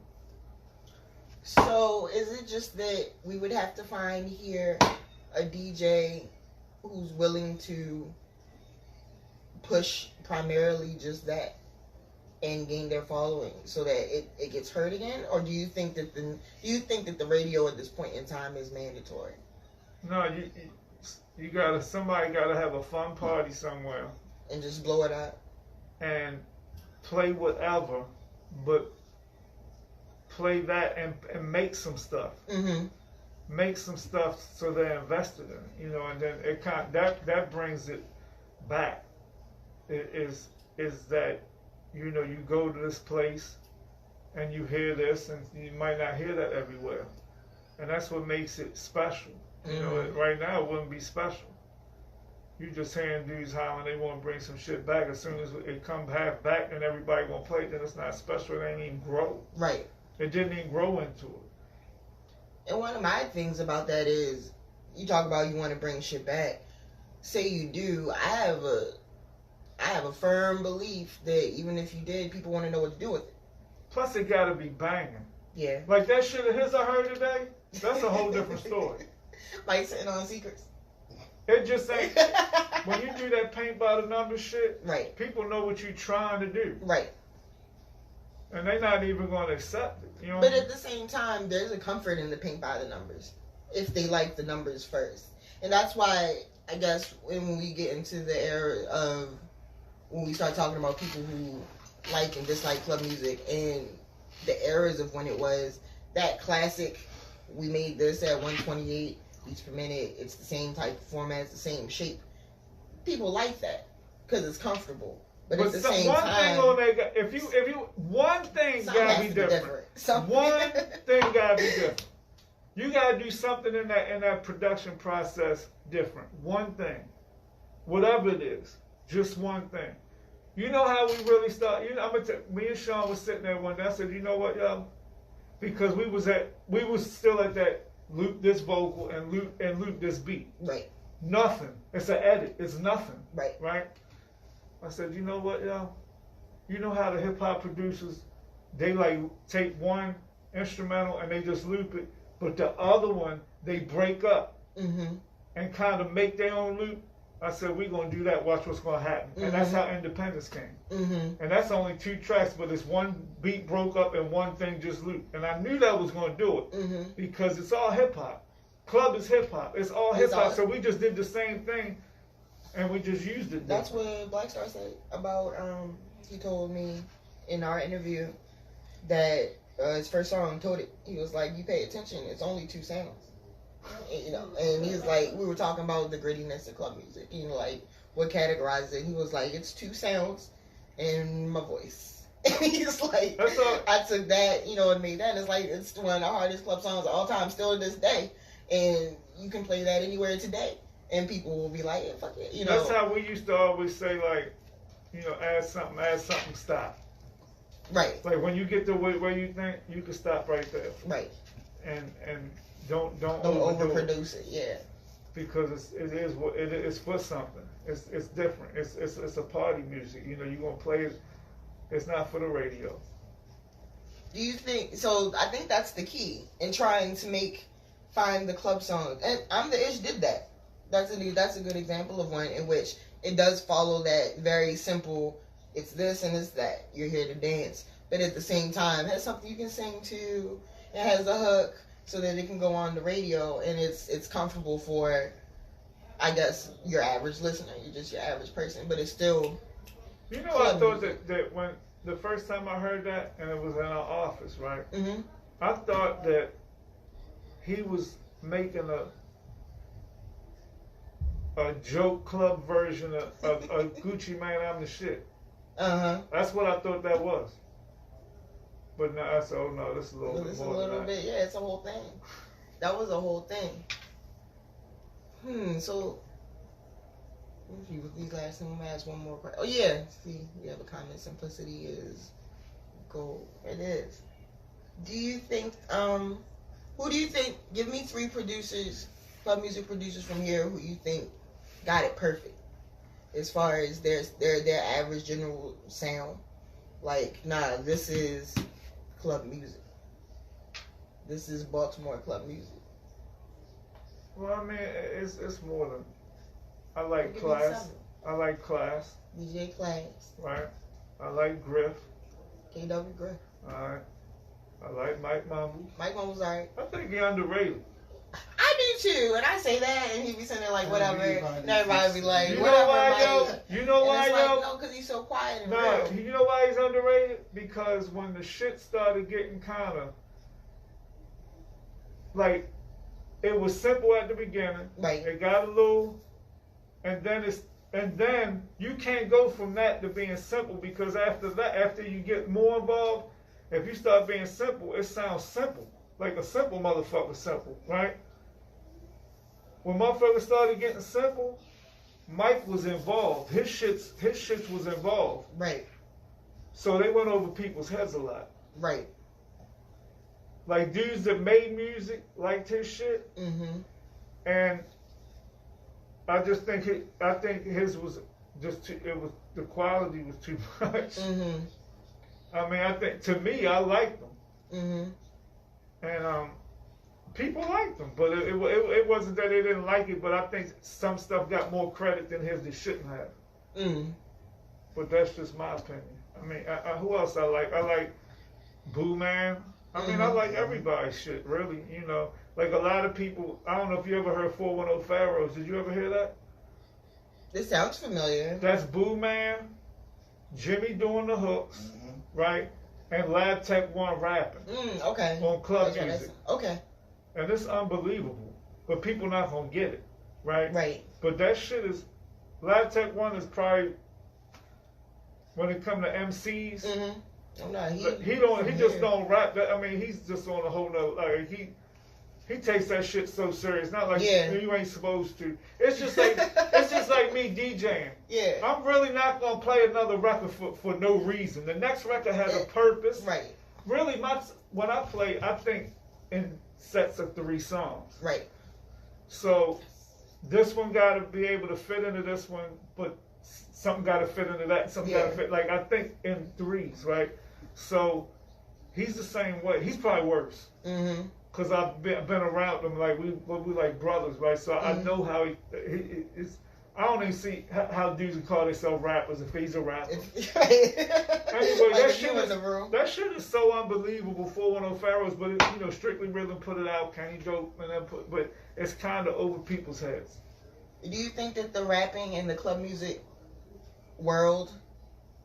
So is it just that we would have to find here a DJ who's willing to push primarily just that and gain their following so that it gets heard again? Or do you think that the radio at this point in time is mandatory? No, somebody gotta have a fun party somewhere And just blow it up? and play whatever, but play that and make some stuff. Make some stuff so they're invested in it, you know, and then it that brings it back. It is that, you know, you go to this place and you hear this and you might not hear that everywhere. And that's what makes it special. You know, right now it wouldn't be special. You just hearing dudes hollering they want to bring some shit back. As soon as it comes half back and everybody want to play it, then it's not special. It ain't even grow. Right. It didn't even grow into it. And one of my things about that is, you talk about you want to bring shit back. Say you do, I have a firm belief that even if you did, people want to know what to do with it. Plus it gotta be banging. Yeah. Like that shit of his I heard today, that's a whole different story. Like sitting on secrets. It just ain't, when you do that paint by the numbers shit, Right. people know what you're trying to do. Right. And they're not even going to accept it. You know But at the same time, there's a comfort in the paint by the numbers. if they like the numbers first. And that's why I guess when we get into the era of when we start talking about people who like and dislike club music and the eras of when it was that classic, we made this at 128 beats per minute, it's the same type of format, it's the same shape. People like that because it's comfortable. But at the same time, if you one thing gotta be different. One thing gotta be different. You gotta do something in that production process different. One thing, whatever it is, just one thing. You know how we really start. You know, me and Sean was sitting there one day. I said, you know what, yo, because we was still at that loop this vocal and loop this beat. Right. Nothing. It's an edit. It's nothing. Right. Right. I said, you know what, yo? You know how the hip hop producers, they like take one instrumental and they just loop it, but the other one they break up and kind of make their own loop. I said, we're gonna do that. Watch what's gonna happen, and that's how Independence came. And that's only 2 tracks, but it's one beat broke up and one thing just looped. And I knew that was gonna do it because it's all hip hop. Club is hip hop. It's all hip hop. So we just did the same thing. And we just used it. That's what Black Star said about. He told me in our interview that his first song told it. He was like, "You pay attention. It's only 2 sounds." And, you know, and he was like, we were talking about the grittiness of club music. You know, like what categorizes it. He was like, "It's 2 sounds and my voice." And he's like, I took that, you know, and made that. And it's like it's one of the hardest club songs of all time, still to this day. And you can play that anywhere today. And people will be like, yeah, fuck it, you know. That's how we used to always say, like, you know, add something, stop. Right. Like when you get to where you think, you can stop right there. Right. And don't overproduce it. Yeah. Because it's for something. It's different. It's a party music. You know, you're gonna play it. It's not for the radio. Do you think so? I think that's the key in trying to find the club song. And I'm the Ish did that. That's a good example of one in which it does follow that very simple, it's this and it's that. You're here to dance. But at the same time, it has something you can sing to. It has a hook so that it can go on the radio and it's comfortable for, I guess, your average listener. You're just your average person. But it's still... You know, I thought that when the first time I heard that, and it was in our office, right? I thought that he was making a joke club version of Gucci Mane, I'm the shit. That's what I thought that was. But now I said, oh no, this is a little bit more than that. Yeah, it's a whole thing. That was a whole thing. So, with these last things, I'm gonna ask one more question. Oh yeah, see, we have a comment. Simplicity is gold. It is. Do you think, who do you think, give me 3 producers, club music producers from here who you think got it perfect as far as their average general sound. Like, nah, this is club music. This is Baltimore club music. Well, I mean, it's more than. I like Class. I like Class. DJ Class. Right. I like Griff. KW Griff. Alright. I like Mike Mumble. Mike Mumble's alright. I think he's underrated. I do too, and I say that, and he be saying like whatever, and everybody be like, you whatever. Know why, yo? You know why, yo? Like, no, because he's so quiet and real. You know why he's underrated? Because when the shit started getting kind of like, it was simple at the beginning. Right. It got a little, and then you can't go from that to being simple, because after that, after you get more involved, if you start being simple, it sounds simple. Like a simple motherfucker simple, right? When motherfuckers started getting simple, Mike was involved. His shits was involved. Right. So they went over people's heads a lot. Right. Like dudes that made music liked his shit. And I just think his was just the quality was too much. I mean, I think, to me, I liked them. And people liked them, but it wasn't that they didn't like it, but I think some stuff got more credit than his that shouldn't have. But that's just my opinion. I mean, who else I like? I like Boo Man. I mean, I like everybody's shit, really. You know, like a lot of people. I don't know if you ever heard 410 Pharaohs. Did you ever hear that? This sounds familiar. That's Boo Man, Jimmy doing the hooks, right? And Lab Tech One rapping. Okay. On club music. Okay. And it's unbelievable, but people not gonna get it, right? Right. But that shit is. Lab Tech One is probably when it come to MCs. Oh, no, He just don't rap that. I mean, he's just on a whole nother. Like he takes that shit so serious. Not like you ain't supposed to. It's just like me DJing. Yeah. I'm really not gonna play another record for no reason. The next record has a purpose. Right. Really, when I play, I think in sets of 3 songs. Right. So this one got to be able to fit into this one, but something got to fit into that. Something got to fit. Like I think in 3s, right? So he's the same way. He's probably worse. Cause I've been around him. Like we like brothers, right? So I know how he is. I don't even see how dudes can call themselves rappers if he's a rapper. Anyway, that shit is so unbelievable. 410 Pharaohs, but it, Strictly Rhythm put it out. Kenny Dope and then but it's kind of over people's heads. Do you think that the rapping and the club music world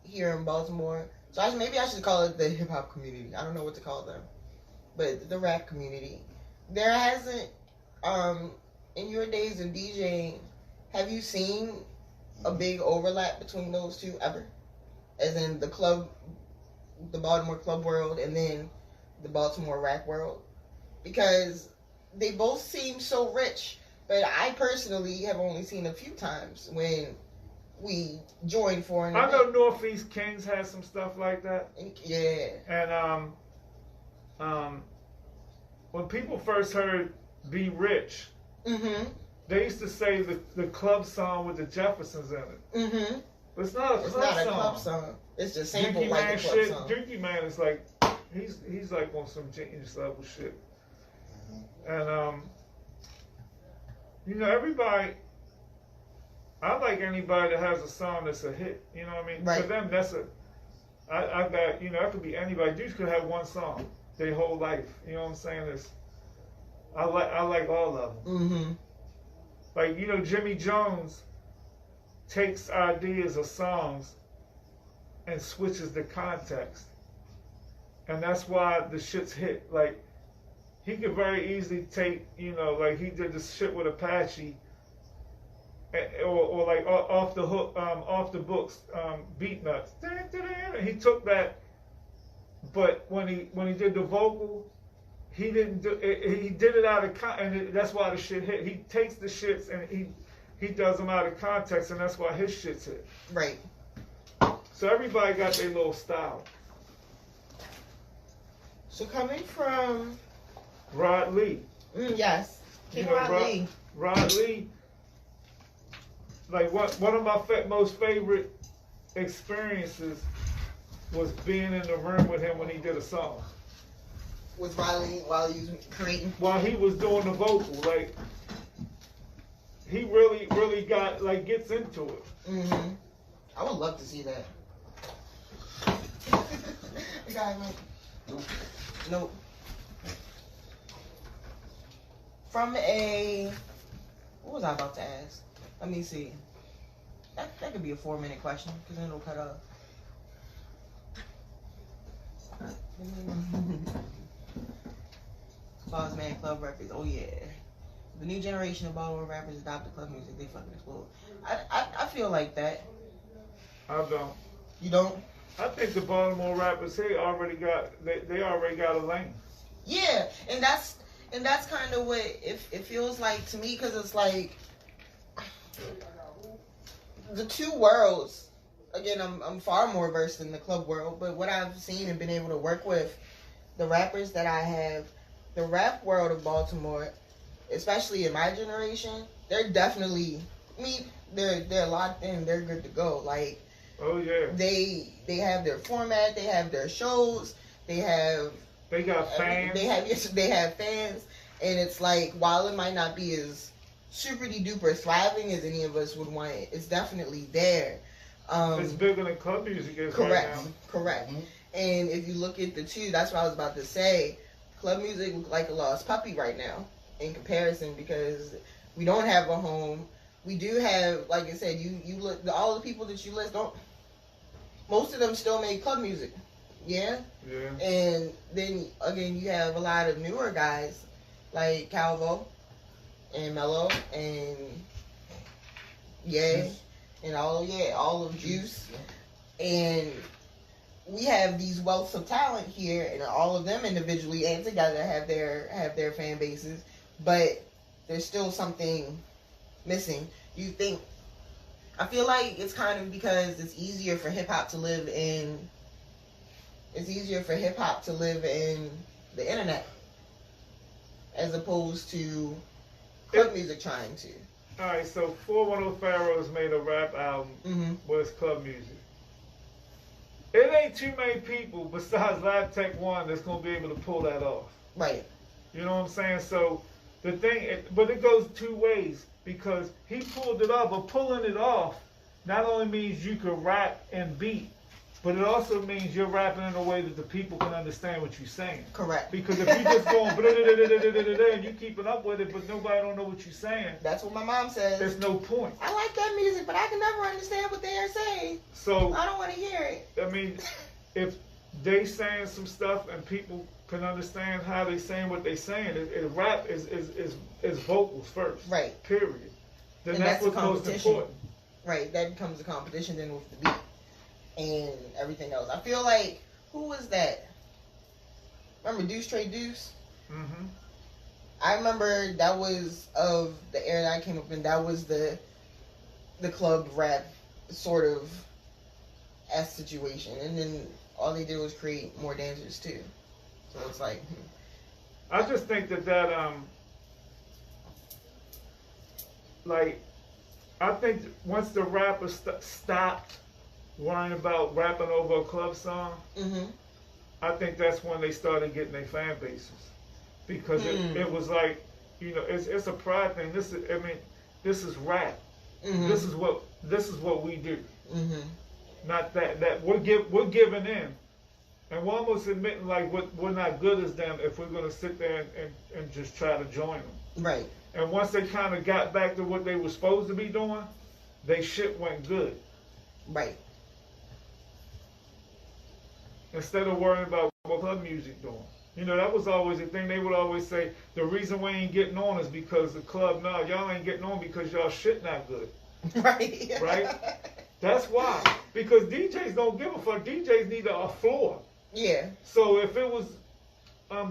here in Baltimore? So maybe I should call it the hip hop community. I don't know what to call them, but the rap community. There hasn't, in your days of DJing, have you seen a big overlap between those two ever? As in the Baltimore club world and then the Baltimore rap world? Because they both seem so rich, but I personally have only seen a few times when we joined for an event. I know Northeast Kings has some stuff like that. Yeah. And when people first heard Be Rich, they used to say the club song with the Jeffersons in it. But it's not a club song. It's just sample like a club song. Drinky Man is like, he's like on some genius level shit. And, everybody, I like anybody that has a song that's a hit. You know what I mean? Right. For them, I got, that could be anybody. Dudes could have one song their whole life. You know what I'm saying? I like all of them. Like, Jimmy Jones takes ideas of songs and switches the context. And that's why the shit's hit. Like, he could very easily take, like he did this shit with Apache, or like off the hook, off the books, Beat Nuts. And he took that, but when he did the vocal, he didn't do it. He did it out of and that's why the shit hit. He takes the shits and he does them out of context, and that's why his shit's hit. Right. So everybody got their little style. So coming from Rod Lee. Yes. Rod Lee. Like one of my most favorite experiences was being in the room with him when he did a song. Was Riley while he was creating? While he was doing the vocal, like he really gets into it. I would love to see that. The guy went, nope. From what was I about to ask? Let me see. That could be a 4-minute question because then it'll cut off. Boss Man Club Records. Oh yeah. The new generation of Baltimore rappers adopted club music. They fucking explode. I feel like that. I don't. You don't? I think the Baltimore rappers here already got a lane. Yeah, and that's kind of what it feels like to me, because it's like the two worlds. Again, I'm far more versed in the club world, but what I've seen and been able to work with, the rappers that I have, the rap world of Baltimore, especially in my generation, they're definitely, they're locked in, they're good to go. Like, oh yeah, they have their format, they have their shows, they got fans, they have fans, and it's like, while it might not be as super duper thriving as any of us would want it, it's definitely there. It's bigger than club music is correct, right now. Correct. And if you look at the two, that's what I was about to say. Club music looks like a lost puppy right now in comparison, because we don't have a home. We do have, like I said, you look, all the people that you list, don't, most of them still make club music. Yeah? Yeah. And then, again, you have a lot of newer guys like Calvo and Mello and and all of Juice. And we have these wealths of talent here, and all of them individually and together have their fan bases, but there's still something missing. You think? I feel like it's kind of because it's easier for hip hop to live in. It's easier for hip hop to live in the internet as opposed to club music trying to. All right, so 410 Pharaohs made a rap album with club music. It ain't too many people besides Lab Tech One that's gonna be able to pull that off. Right. You know what I'm saying? So the thing, but it goes two ways, because he pulled it off. But pulling it off not only means you can rap and beat, but it also means you're rapping in a way that the people can understand what you're saying. Correct. Because if you just going and you keeping up with it, but nobody don't know what you're saying. That's what my mom says. There's no point. I like that music, but I can never understand what they are saying. So I don't want to hear it. I mean, if they saying some stuff and people can understand how they saying what they saying, rap is vocals first. Right. Period. Then And that's that's what's the most competition. important. Right. That becomes a competition then with the beat and everything else. I feel like, who was that? Remember Deuce Trey Deuce? Mm-hmm. I remember that was of the era that I came up in. That was the club rap sort of S situation, and then all they did was create more dancers too. So it's like, I just think that like, I think once the rappers stopped worrying about rapping over a club song, I think that's when they started getting their fan bases, because it was like, you know, it's a pride thing. This is rap. This is what we do. Not that we're giving in, and we're almost admitting like we're not good as them if we're gonna sit there and just try to join them. right. And once they kind of got back to what they were supposed to be doing, they shit went good. Right. Instead of worrying about what club music doing. You know, that was always the thing. They would always say, the reason we ain't getting on is because the club, no, y'all ain't getting on because y'all shit not good. Right. Right? That's why. Because DJs don't give a fuck. DJs need a floor. Yeah. So if it was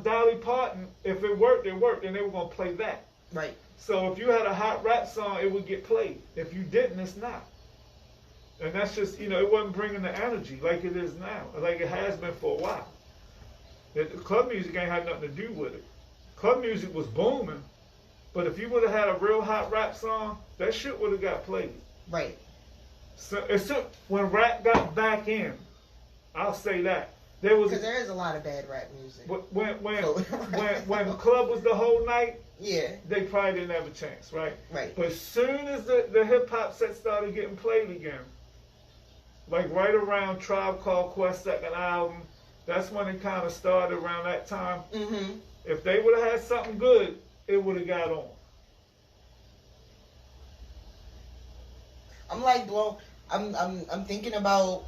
Dolly Parton, if it worked, and they were going to play that. Right. So if you had a hot rap song, it would get played. If you didn't, it's not. And that's just, you know, it wasn't bringing the energy like it is now, like it has been for a while. The club music ain't had nothing to do with it. Club music was booming, but if you would have had a real hot rap song, that shit would have got played. Right. So except when rap got back in, I'll say that. There was, Because there is a lot of bad rap music. When club was the whole night, Yeah. they probably didn't have a chance, right? Right. But as soon as the hip hop set started getting played again, like right around Tribe Called Quest second album, that's when it kind of started around that time. If they would have had something good, it would have got on. I'm like, well, I'm thinking about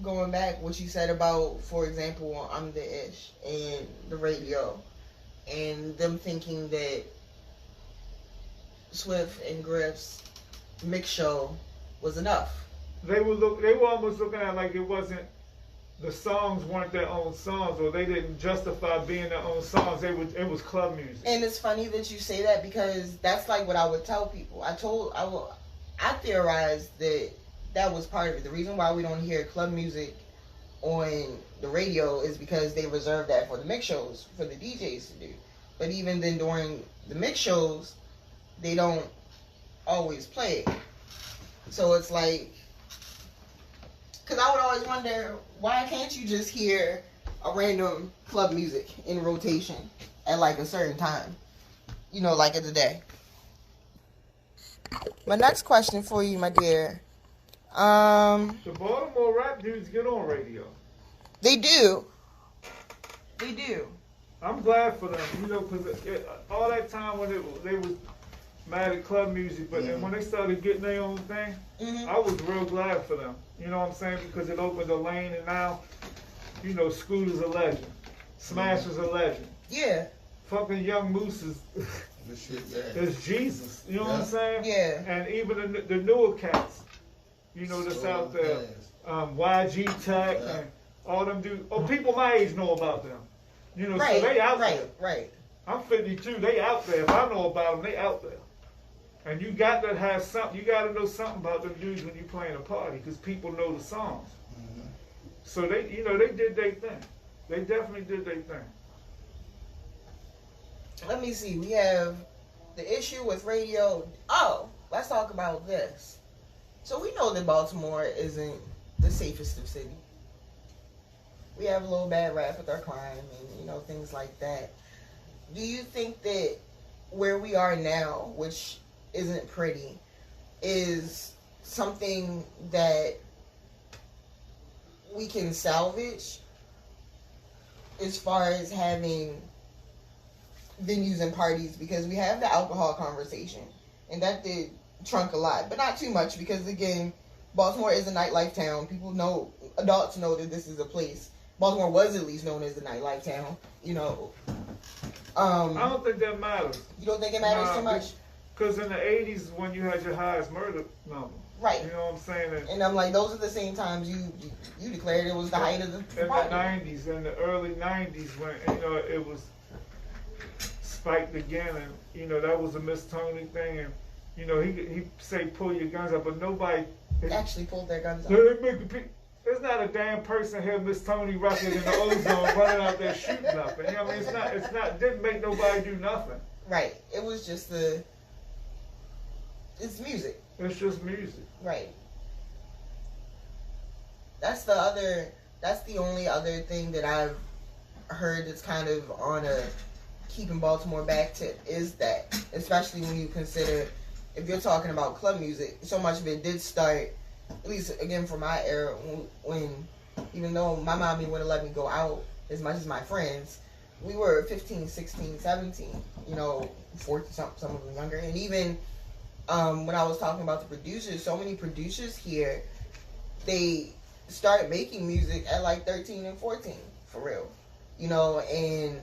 going back what you said about, for example, I'm the Ish and the radio, and them thinking that Swift and Griff's mix show was enough. They were almost looking at it like it wasn't, the songs weren't their own songs, or they didn't justify being their own songs. It was club music. And it's funny that you say that, because that's like what I would tell people. I theorized that was part of it. The reason why we don't hear club music on the radio is because they reserve that for the mix shows for the DJs to do. But even then, during the mix shows, they don't always play it. So it's like, because I would always wonder, why can't you just hear a random club music in rotation at like a certain time? You know, like of the day. My next question for you, my dear. The Baltimore rap dudes get on radio. They do. They do. I'm glad for them, you know, because all that time when they was mad at club music, but then when they started getting their own thing, I was real glad for them. You know what I'm saying? Because it opened a lane, and now, you know, Scooter's a legend. Smash is a legend. Yeah. Fucking Young Moose is Jesus. You know what I'm saying? Yeah. And even the newer cats, you know, that's out there, YG Tech and all them dudes. Oh, people my age know about them. You know, so they out there. Right. I'm 52. They out there. If I know about them, they out there. And you got to have something. You got to know something about them dudes when you playing a party, because people know the songs. So they, you know, they did their thing. They definitely did their thing. Let me see. We have the issue with radio. Oh, let's talk about this. So we know that Baltimore isn't the safest of cities. We have a little bad rap with our crime and, you know, things like that. Do you think that where we are now, which isn't pretty, is something that we can salvage as far as having venues and parties? Because we have the alcohol conversation, and that did trunk a lot, but not too much, because again, Baltimore is a nightlife town. People know, adults know that this is a place. Baltimore was at least known as the nightlife town, you know. I don't think that matters. You don't think it matters too much? Because in the 80s, when you had your highest murder number. Right. You know what I'm saying? And I'm like, those are the same times you declared it was the height of the in the 90s, in the early 90s, when, you know, it was spiked again, and, you know, that was a Miss Tony thing, and, you know, he say pull your guns up, but nobody actually pulled their guns up. There's not a damn person here, Miss Tony record in the ozone running out there shooting nothing. You know what I mean? It's not, didn't make nobody do nothing. Right. It was just it's music. It's just music. Right. That's the only other thing that I've heard that's kind of on a keeping Baltimore back tip, is that, especially when you consider, if you're talking about club music, so much of it did start, at least again for my era, when even though my mommy wouldn't let me go out as much as my friends, we were 15, 16, 17, you know, 40, some of them younger. And even when I was talking about the producers, so many producers here, they started making music at like 13 and 14, for real. You know, and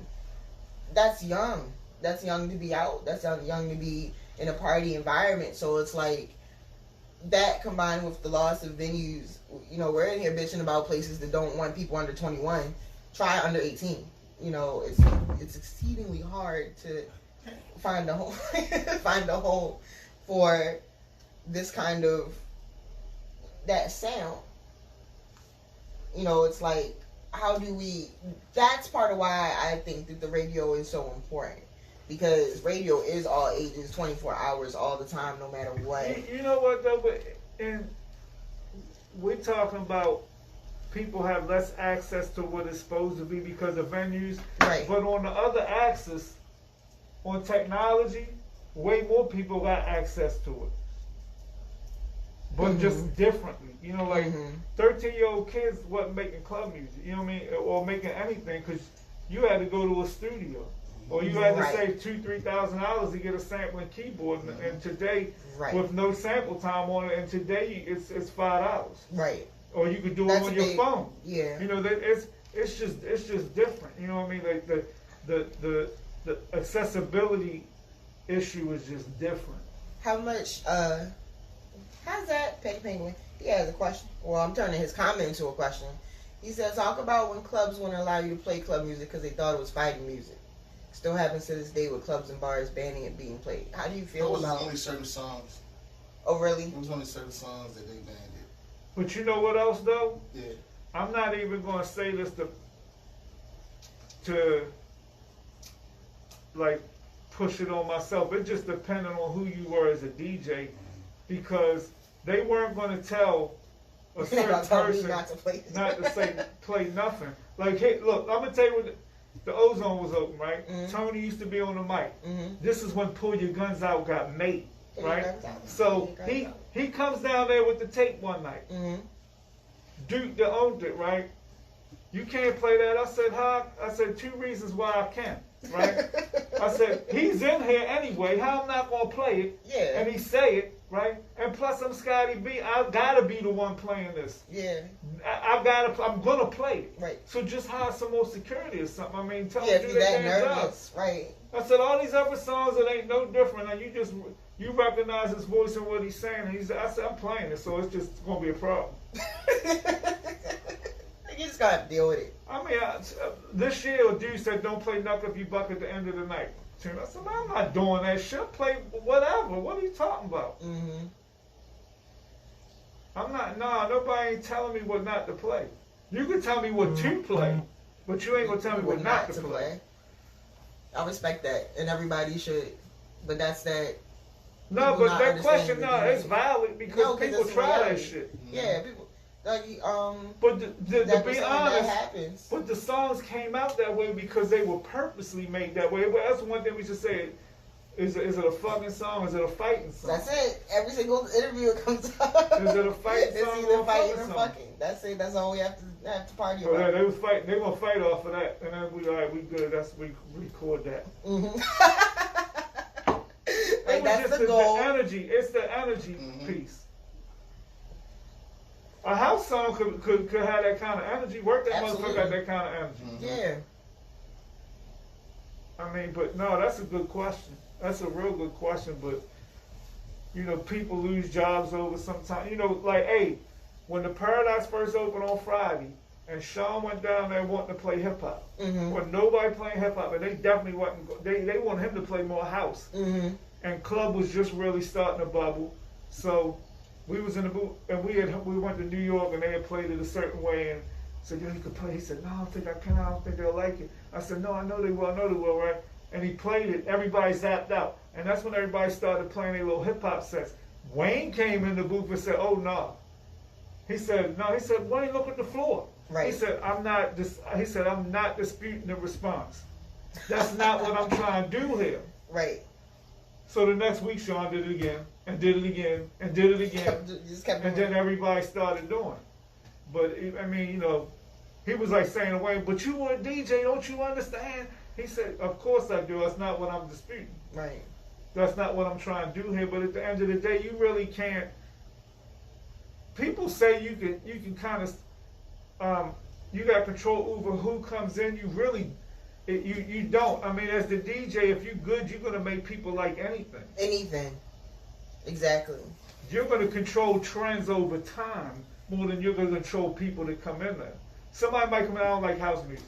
that's young. That's young to be out. That's young to be in a party environment. So it's like, that combined with the loss of venues, you know, we're in here bitching about places that don't want people under 21. Try under 18. You know, it's exceedingly hard to find a home for this kind of that sound. You know, it's like, that's part of why I think that the radio is so important. Because radio is all ages, 24 hours, all the time, no matter what. You know what, though? And we're talking about people have less access to what it's supposed to be because of venues. Right. But on the other axis, on technology, way more people got access to it. But just differently. You know, like 13-year-old kids wasn't making club music, you know what I mean? Or making anything, because you had to go to a studio. Or you had to save $2,000-$3,000 to get a sampling keyboard, and today, with no sample time on it, and today it's $5. Right. Or you could do it on your phone. Yeah. You know, it's just different. You know what I mean? Like the accessibility issue is just different. How much? How's that, Petty Penguin? He has a question. Well, I'm turning his comment into a question. He said, talk about when clubs wouldn't allow you to play club music because they thought it was fighting music. Still happens to this day with clubs and bars banning it being played. How do you feel about it? It was only certain songs. Oh, really? It was only certain songs that they banned it. But you know what else, though? Yeah. I'm not even going to say this to like push it on myself. It just depended on who you were as a DJ, because they weren't going to tell a certain person not to play nothing. Like, hey, look, I'm going to tell you what. The ozone was open, right? Tony used to be on the mic. This is when Pull Your Guns Out got made, right? So he comes down there with the tape one night. Duke that owned it, right? You can't play that. I said, huh? I said, 2 reasons why I can, right? I said, he's in here anyway. How I'm not going to play it? Yeah. And he say it, right? And plus, I'm Scottie B. I got to be the one playing this. Yeah. I'm going to play it. Right. So just hire some more security or something. I mean, tell Yeah, them if to do you're their that damn job. nervous. Right. I said, all these other songs, it ain't no different. And you recognize his voice and what he's saying. And I said, I'm playing it, so it's just going to be a problem. You just gotta have to deal with it. I mean, this year, a dude said, don't play Knuck If You Buck at the end of the night. I said, man, I'm not doing that shit. Play whatever. What are you talking about? Mm-hmm. I'm not, nobody ain't telling me what not to play. You can tell me what to play, but you ain't going to tell me what not to play. I respect that, and everybody should. But that's that. No, but that question, it's it's valid because people try that shit. Yeah, people. Like, but to be honest, that happens. But the songs came out that way because they were purposely made that way. That's one thing we should say. Is it a fucking song? Is it a fighting song? That's it. Every single interview it comes up. Is it a fighting song? It's either or fighting or song? fucking. That's it. That's all we have to party So about. they was fighting. They gonna fight off of that, and then we good. We record that. Mm-hmm. Like, that's the goal. The energy. It's the energy piece. A house song could have that kind of energy. Work that motherfucker got that kind of energy. Yeah. I mean, but no, that's a good question. That's a real good question. But you know, people lose jobs over sometimes. You know, like, hey, when the Paradise first opened on Friday, and Sean went down there wanting to play hip hop, when nobody playing hip hop, and they definitely wasn't. They wanted him to play more house. And club was just really starting to bubble. So we was in the booth, and we went to New York, and they had played it a certain way, and said, yo, you could play. He said, no, I don't think I can. I don't think they'll like it. I said, no, I know they will, right? And he played it. Everybody zapped out. And that's when everybody started playing their little hip-hop sets. Wayne came in the booth and said, oh, no. He said, Wayne, look at the floor. Right. He said, I'm not disputing the response. That's not what I'm trying to do here. Right. So the next week, Sean did it again, and did it again, and did it again. And then everybody started doing it. But, I mean, you know, he was like saying away, but you were a DJ, don't you understand? He said, of course I do. That's not what I'm disputing. Right. That's not what I'm trying to do here. But at the end of the day, you really can't. People say you can kind of, you got control over who comes in. You really, you don't. I mean, as the DJ, if you're good, you're going to make people like anything. Anything. Exactly. You're going to control trends over time more than you're going to control people that come in there. Somebody might come in, I don't like house music.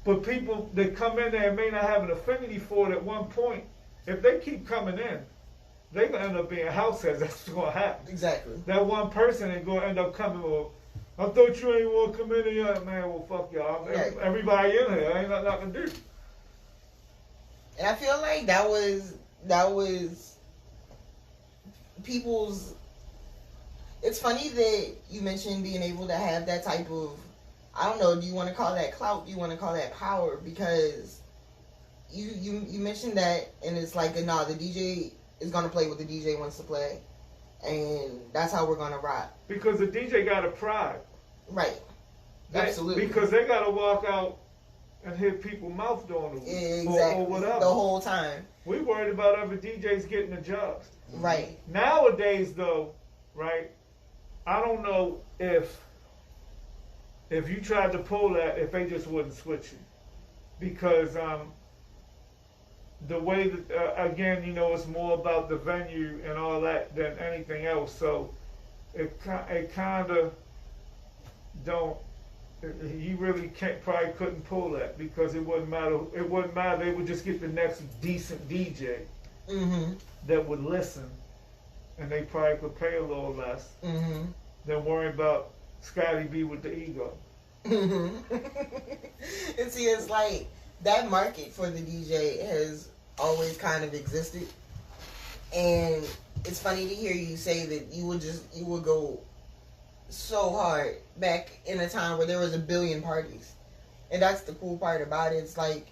But people that come in there and may not have an affinity for it at one point, if they keep coming in, they're going to end up being house heads. That's what's going to happen. Exactly. That one person is going to end up coming, well, I thought you ain't want to come in here. Man, well, fuck y'all. Right. Everybody in here, ain't nothing to do. And I feel like that was people's. It's funny that you mentioned being able to have that type of, I don't know, do you want to call that clout? Do you want to call that power? Because you mentioned that, and it's like, the DJ is going to play what the DJ wants to play, and that's how we're going to rock. Because the DJ got a pride. Right. Absolutely. Because they got to walk out and hear people mouth doing it. Exactly. Or whatever. The whole time. We worried about other DJs getting the jobs. Right. Nowadays, though, right, I don't know if you tried to pull that, if they just wouldn't switch you. Because the way that, again, you know, it's more about the venue and all that than anything else. So it kind of don't, you really probably couldn't pull that because it wouldn't matter. It wouldn't matter. They would just get the next decent DJ that would listen, and they probably could pay a little less than worry about Scottie B with the ego. And see, it's like that market for the DJ has always kind of existed, and it's funny to hear you say that you would go so hard back in a time where there was 1 billion parties, and that's the cool part about it. It's like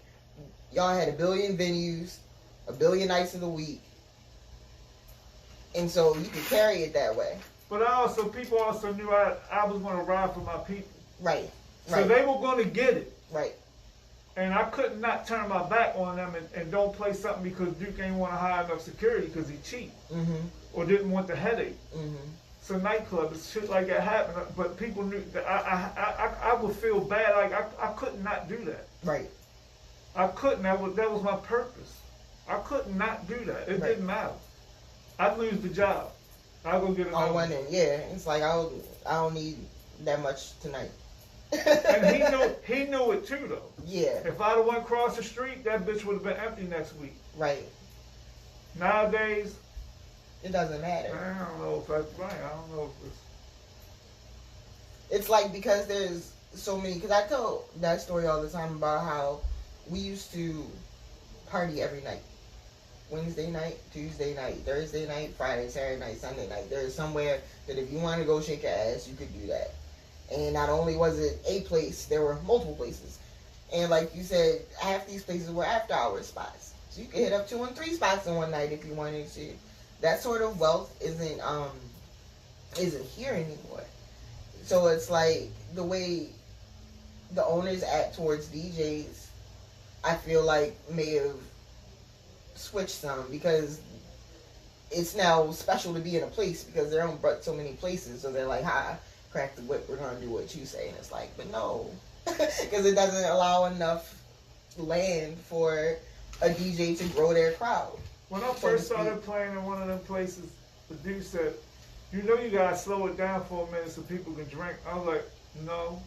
y'all had 1 billion venues, 1 billion nights of the week, and so you could carry it that way. But people also knew I was going to ride for my people. Right. So they were going to get it. Right. And I could not turn my back on them and don't play something because Duke ain't want to hire enough security because he cheap. Or didn't want the headache. It's a nightclub. It's shit like that happened. But people knew that I would feel bad. Like I could not do that. Right. I couldn't. That was my purpose. I could not do that. It didn't matter. I'd lose the job. I'd go get another one. Yeah. It's like I don't need that much tonight. And he knew it too though. Yeah. If I'd have went across the street, that bitch would have been empty next week. Right. Nowadays, it doesn't matter. I don't know if that's right. I don't know if it's like because there's so many. Because I tell that story all the time about how we used to party every night. Wednesday night, Tuesday night, Thursday night, Friday, Saturday night, Sunday night. There is somewhere that if you want to go shake your ass, you could do that. And not only was it a place, there were multiple places. And like you said, half these places were after-hour spots. So you could hit up 2 and 3 spots in one night if you wanted to. That sort of wealth isn't here anymore. So it's like the way the owners act towards DJs, I feel like may have switched some because it's now special to be in a place because they're on so many places. So they're like, crack the whip, we're going to do what you say. And it's like, but no, because it doesn't allow enough land for a DJ to grow their crowd. When I first started playing in one of them places, the dude said, you know you got to slow it down for a minute so people can drink. I was like, no.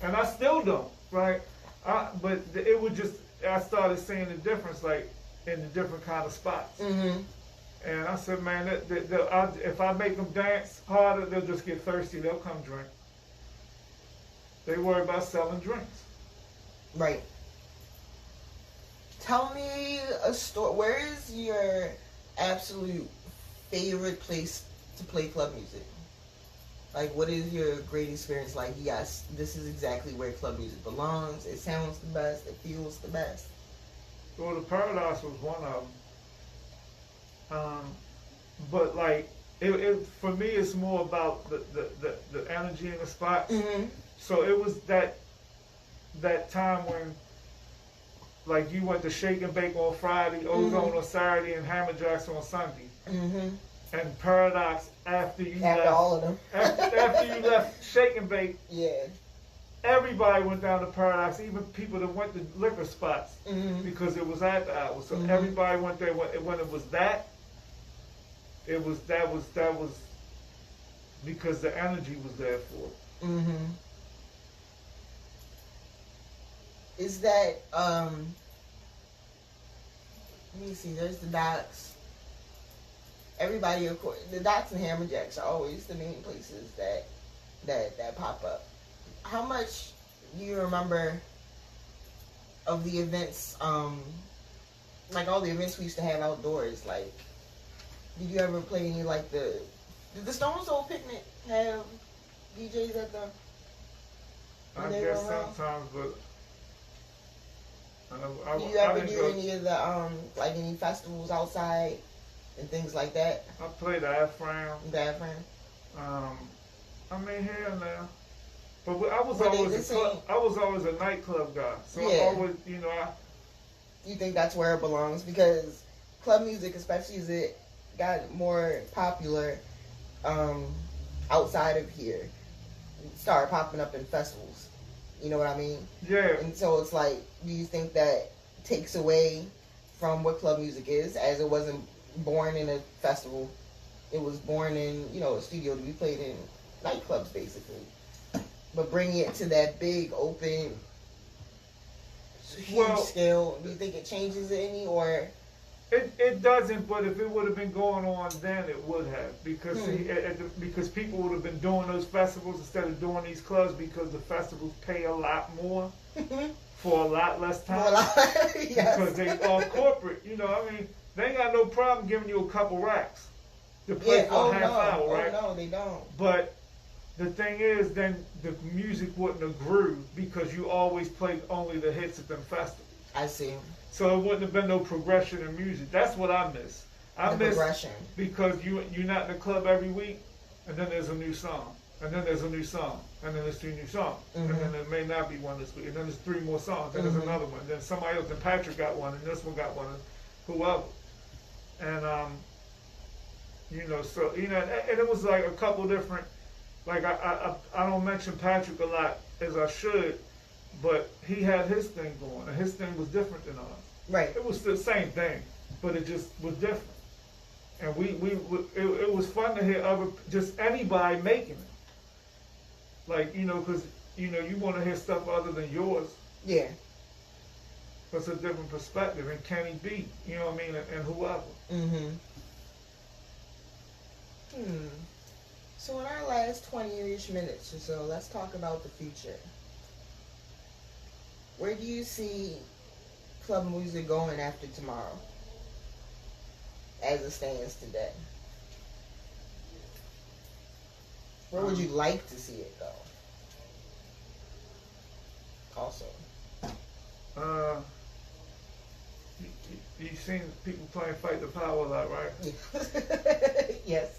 And I still don't, right? But it would just, I started seeing the difference, like, in the different kind of spots. And I said, man, if I make them dance harder, they'll just get thirsty. They'll come drink. They worry about selling drinks. Right. Tell me a story. Where is your absolute favorite place to play club music? Like, what is your great experience? Like, yes, this is exactly where club music belongs. It sounds the best. It feels the best. Well, the Paradise was one of them. But like, it for me, it's more about the energy in the spot. So it was that time when, like, you went to Shake and Bake on Friday, Ozone on Saturday, and Hammer Jacks on Sunday. And Paradox after all of them. after you left Shake and Bake. Yeah. Everybody went down to Paradise, even people that went to liquor spots, because it was after hours. So everybody went there when it was that. That was because the energy was there for it. Is that let me see, there's the Docks. Everybody, of course, the Docks and Hammerjacks are always the main places that pop up. How much do you remember of the events, like all the events we used to have outdoors? Like, did you ever play any, like, did the Stone Soul Picnic have DJs at the... I guess sometimes, but... Do you ever do any of the, like, any festivals outside and things like that? I played the Afram. The Afram? I mean, here and there. But I was always a nightclub guy. So I always, You think that's where it belongs? Because club music, especially as it got more popular outside of here, started popping up in festivals. You know what I mean? Yeah. And so it's like, do you think that takes away from what club music is, as it wasn't born in a festival? It was born in, a studio to be played in nightclubs, basically. But bringing it to that big, open, huge scale, do you think it changes it any, or? It doesn't, but if it would have been going on then, it would have. Because because people would have been doing those festivals instead of doing these clubs, because the festivals pay a lot more for a lot less time. Yes. Because they are corporate. They ain't got no problem giving you a couple racks to play for a half hour, right? Oh, no, they don't. But the thing is, then the music wouldn't have grew because you always played only the hits at them festivals. I see. So it wouldn't have been no progression in music. That's what I miss. I miss progression. Because you're not in the club every week, and then there's a new song. and then there's a new song, and then there's 2 new songs, and then there may not be one this week, and then there's 3 more songs, and there's another one, then somebody else, and Patrick got one, and this one got one, and whoever. And so and it was like a couple different, like I don't mention Patrick a lot as I should, but he had his thing going, and his thing was different than ours. Right. It was the same thing, but it just was different. And it was fun to hear just anybody making it. Like, because, you want to hear stuff other than yours. Yeah. It's a different perspective. And Kenny B, you know what I mean? And whoever. So in our last 20-ish minutes or so, let's talk about the future. Where do you see club music going after tomorrow, as it stands today? Where would you like to see it go? Also. You've seen people playing Fight the Power a lot, right? Yes.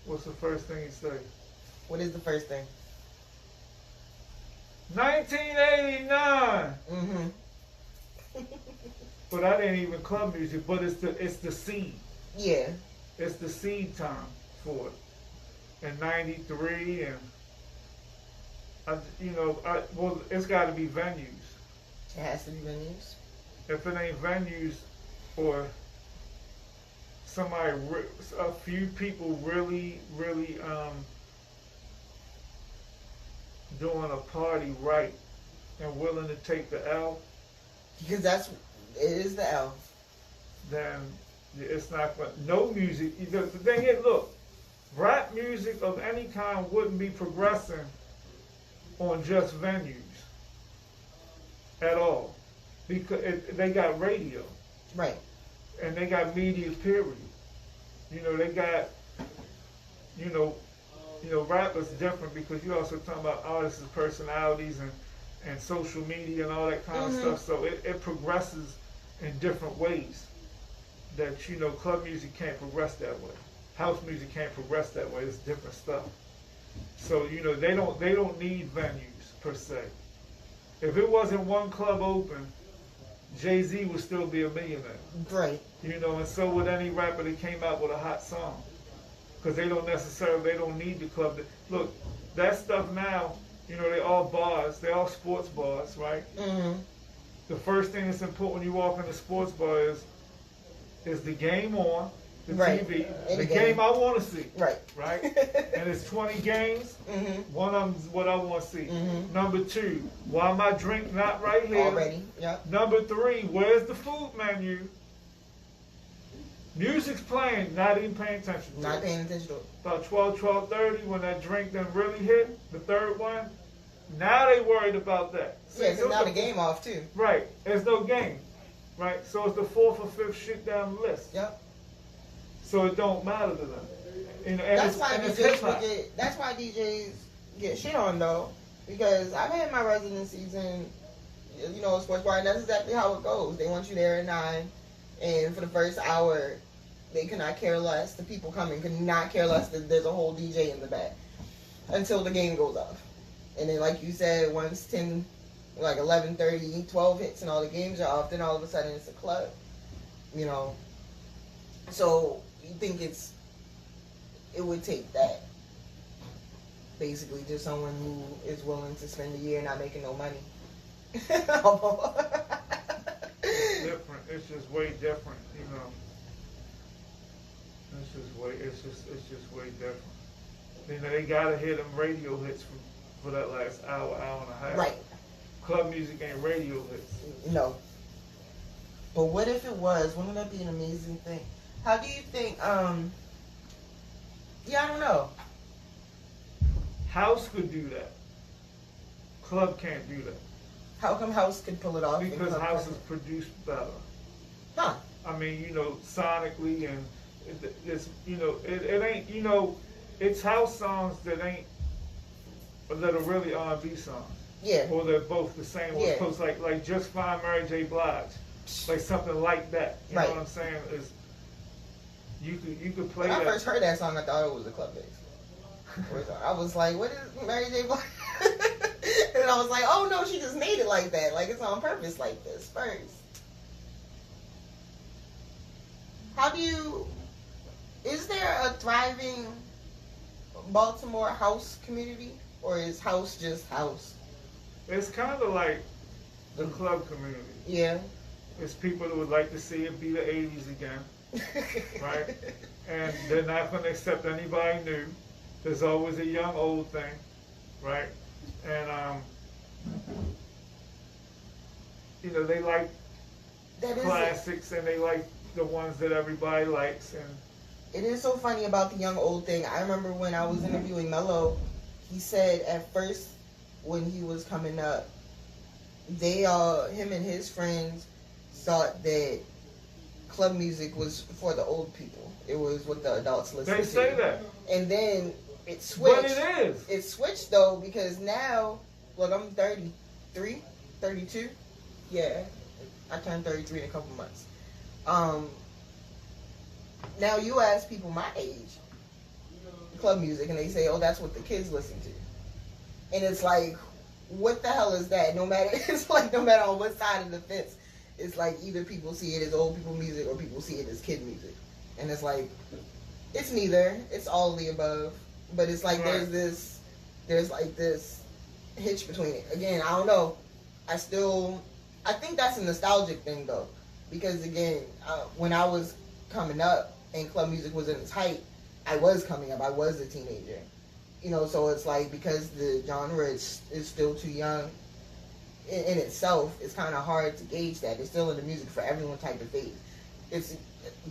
What's the first thing you say? What is the first thing? 1989! But that ain't even club music, but it's the seed. Yeah. It's the seed time for it. In 93, and it's got to be venues. It has to be venues. If it ain't venues, or somebody, a few people really doing a party right and willing to take the L, because it is the L. Then it's not. No music. The thing is, look. Rap music of any kind wouldn't be progressing on just venues at all, because they got radio, right, and they got media. Period. They got, rap is different because you also talking about artists' personalities and social media and all that kind of stuff. So it progresses in different ways that club music can't progress that way. House music can't progress that way. It's different stuff. So they don't need venues per se. If it wasn't one club open, Jay-Z would still be a millionaire. Right. And so would any rapper that came out with a hot song, because they don't need the club. Look, that stuff now. They all bars. They all sports bars, right? The first thing that's important when you walk in the sports bar is the game on. The TV, the game I want to see. Right. And it's 20 games. One of them's what I want to see. Number 2, why my drink not right here? Already, yep. Number 3, where's the food menu? Music's playing, not even paying attention to Not it. paying attention to it. About 12:30, when that drink done really hit, the third one, now they worried about that. Yeah, because now the game off too. Right. There's no game. Right? So it's the 4th or 5th shit down the list. Yep. So it don't matter to them. That's why DJs get shit on though, because I've had my residencies in, a sports bar, and that's exactly how it goes. They want you there at 9, and for the first hour, they cannot care less. The people coming could not care less that there's a whole DJ in the back until the game goes off. And then, like you said, once 11:30, 12 hits, and all the games are off, then all of a sudden it's a club. So you think it would take that, basically, just someone who is willing to spend a year not making no money. It's different. It's just way different, It's just way different. They gotta hear them radio hits for that last hour and a half. Right. Club music ain't radio hits. No. But what if it was? Wouldn't that be an amazing thing? How do you think, I don't know. House could do that. Club can't do that. How come House could pull it off? Because House is produced better. Huh. I mean, sonically, and it's, it ain't, it's house songs that are really R&B songs. Yeah. Or they're both the same. Yeah. Close, like Just Fine Mary J. Blige. Like something like that. You know what I'm saying? You could play when that. I first heard that song, I thought it was a club bass. I was like, what is Mary J. Blige? And I was like, oh no, she just made it like that. Like it's on purpose like this first. Is there a thriving Baltimore house community? Or is house just house? It's kind of like the club community. Yeah. It's people that would like to see it be the 80s again, right? And they're not going to accept anybody new. There's always a young, old thing, right? And, they like classics and they like the ones that everybody likes. And it is so funny about the young, old thing. I remember when I was interviewing Mello, he said at first when he was coming up, him and his friends thought that club music was for the old people. It was what the adults listened to. They say that. And then it switched. But it is. It switched though because now, look, I'm 33, 32. Yeah, I turned 33 in a couple months. Now you ask people my age, club music, and they say, oh, that's what the kids listen to. And it's like, what the hell is that? No matter on what side of the fence, it's like either people see it as old people music or people see it as kid music. And it's like, it's neither. It's all of the above. But it's like right. there's like this hitch between it. Again, I don't know. I think that's a nostalgic thing though. Because again, when I was coming up and club music was in its height, I was coming up. I was a teenager. So it's like because the genre is still too young in itself, it's kind of hard to gauge that. It's still in the music for everyone type of phase. It's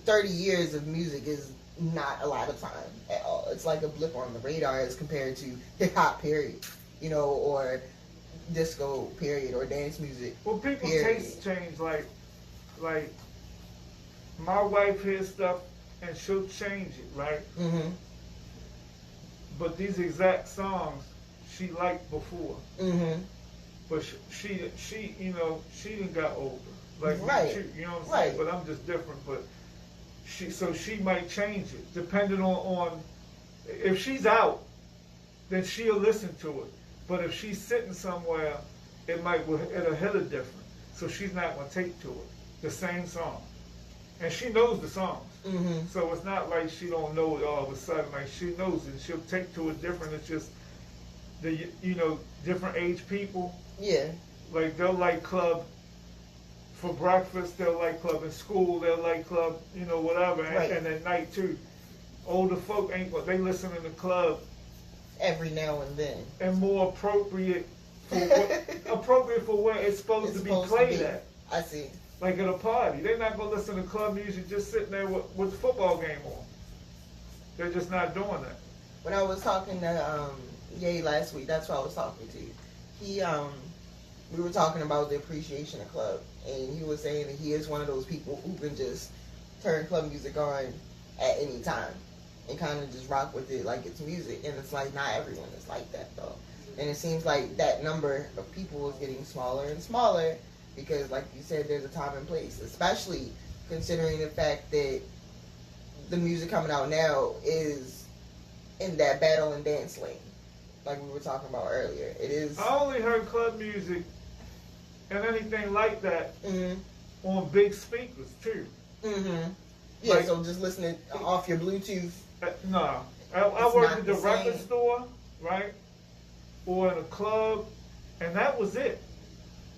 30 years of music is not a lot of time at all. It's like a blip on the radar as compared to hip hop period, or disco period or dance music. Well, people's period. tastes change. Like my wife hears stuff and she'll change it, right? Mm-hmm. But these exact songs she liked before. Mm-hmm. But she didn't got older. Like right. You know what I'm right. saying? But I'm just different. But she might change it depending on if she's out, then she'll listen to it. But if she's sitting somewhere, it'll hit her different. So she's not gonna take to it the same song, and she knows the songs. Mm-hmm. So it's not like she don't know it all of a sudden. Like she knows it. She'll take to it different. It's just the different age people. Yeah. Like they'll like club for breakfast. They'll like club in school. They'll like club, whatever. Right. And at night too. Older folk they listen in the club every now and then. And more appropriate for where it's supposed to be played at. I see. Like at a party. They're not going to listen to club music just sitting there with the football game on. They're just not doing that. When I was talking to Ye last week, that's who I was talking to. We were talking about the appreciation of club, and he was saying that he is one of those people who can just turn club music on at any time and kind of just rock with it like it's music. And it's like not everyone is like that though. And it seems like that number of people is getting smaller and smaller because, like you said, there's a time and place, especially considering the fact that the music coming out now is in that battle and dance lane, like we were talking about earlier. It is. I only heard club music and anything like that Mm-hmm. on big speakers too. Mm-hmm. Yeah, Like- so just listening off your Bluetooth. No, I It's worked not at the the record same. store, right, or in a club, and that was it.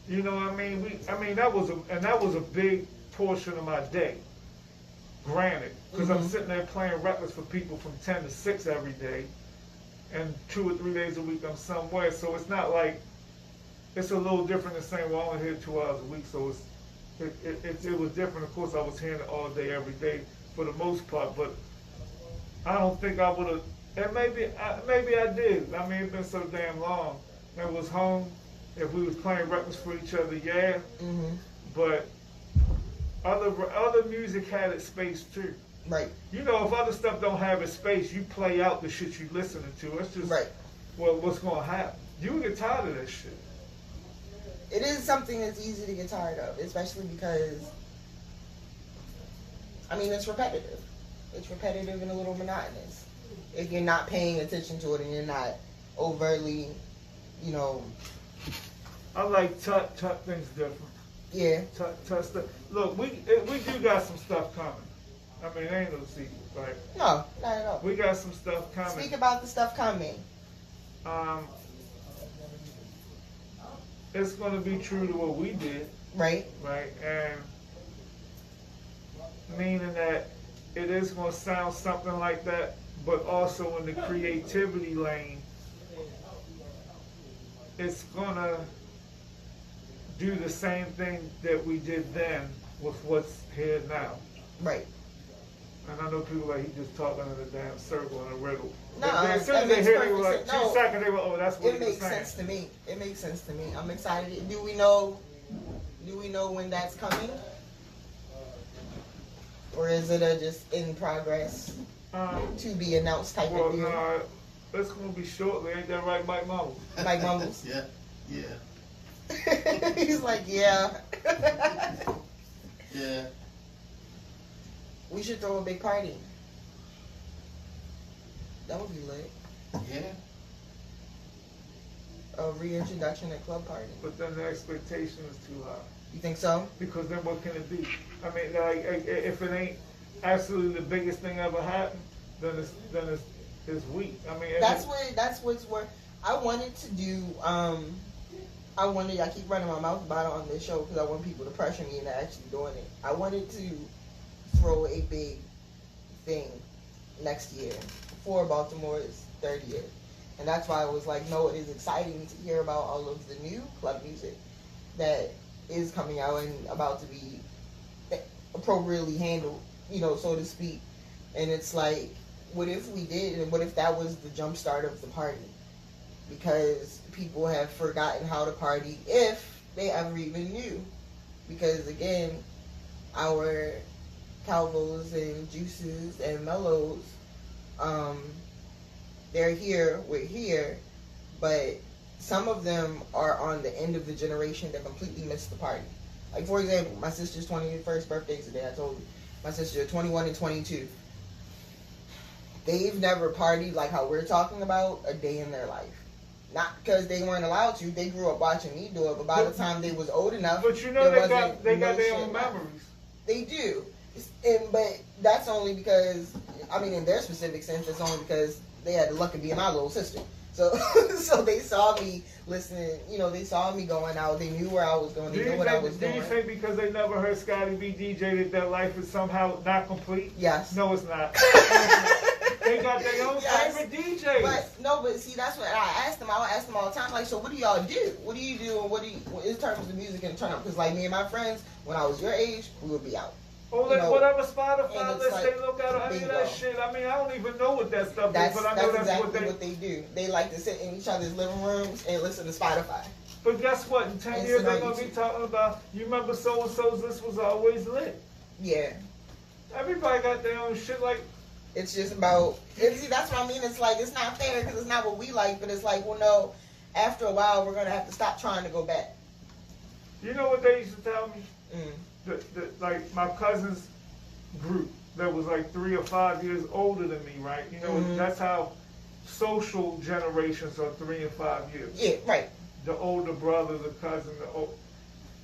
You know what I mean? That was a big portion of my day. Granted, because I'm Mhm. sitting there playing records for people from 10 to 6 every day, and 2 or 3 days a week I'm somewhere. So it's not like it's a little different than saying, well, I only here 2 hours a week. So it was different. Of course, I was hearing it all day, every day for the most part, but I don't think I would have. And maybe I did. I mean, it's been so damn long. I was home. If we was playing records for each other, yeah. Mm-hmm. But other music had its space too. Right. If other stuff don't have its space, you play out the shit you listening to. It's just Right. well, what's gonna happen? You would get tired of that shit. It is something that's easy to get tired of, especially because, it's repetitive. It's repetitive and a little monotonous. if you're not paying attention to it and you're not overtly, you know. I like tuck things different. Yeah. Tuck stuff. Look, we do got some stuff coming. I mean, it ain't no secret, right? No, not at all. We got some stuff coming. Speak about the stuff coming. It's gonna be true to what we did. Right. Right, and meaning that it is going to sound something like that, but also in the creativity lane, it's going to do the same thing that we did then with what's here now. Right. And I know people like, he just talking in a damn circle in a riddle. No, But as soon as they hear it, they were like, 2 no, seconds, they were, oh, that's what it he was makes saying. sense to me. It makes sense to me. I'm excited. Do we know when that's coming? Or is it a just in progress to be announced type of deal? No, it's going to be shortly. Ain't that right, Mike Mumbles? Mike Mumbles? Yeah. He's like, yeah. Yeah. We should throw a big party. That would be lit. Yeah. A reintroduction at club party. But then the expectation is too high. You think so? Because then what can it be? I mean, like, if it ain't absolutely the biggest thing ever happened, then it's weak. I mean, that's what's where I wanted to do. I keep running my mouth about it on this show because I want people to pressure me into actually doing it. I wanted to throw a big thing next year for Baltimore's 30th. And that's why I was like, no, it is exciting to hear about all of the new club music that is coming out and about to be appropriately handled, you know, so to speak. And it's like, what if we did, and what if that was the jump start of the party? Because people have forgotten how to party if they ever even knew. Because again, our Calvos and Juices and Mellows, they're here, we're here, but some of them are on the end of the generation that completely missed the party. Like, for example, my sister's 21st birthday today, I told you. My sister, 21 and 22. They've never partied like how we're talking about a day in their life. Not because they weren't allowed to. They grew up watching me do it, but by the time they was old enough, but you know they got their left. own memories. They do, but that's only because, I mean, in their specific sense, it's only because they had the luck of being my little sister. So, so they saw me listening. You know, they saw me going out. They knew where I was going. They knew what I was doing. Do you think because they never heard Scottie B DJ that their life is somehow not complete? Yes. No, it's not. They got their own favorite DJs. But see, that's what I asked them. I ask them all the time, like, so what do y'all do? What do you do, and what do you, in terms of music and turn up? Because like me and my friends, when I was your age, we would be out. Oh, you know, whatever Spotify list like, they look at, I mean that shit. I mean, I don't even know what that stuff is, but I know that's exactly what they do. They like to sit in each other's living rooms and listen to Spotify. But guess what? In 10 years, they're going to be talking about, you remember so-and-so's list was always lit. Yeah. Everybody got their own shit, like. It's just about, see, that's what I mean. It's like, it's not fair because it's not what we like, but it's like, well, no, after a while, we're going to have to stop trying to go back. You know what they used to tell me? Like, my cousin's group that was like 3 or 5 years older than me, right? You know, that's how social generations are 3 and 5 years. Yeah, right. The older brother, the cousin,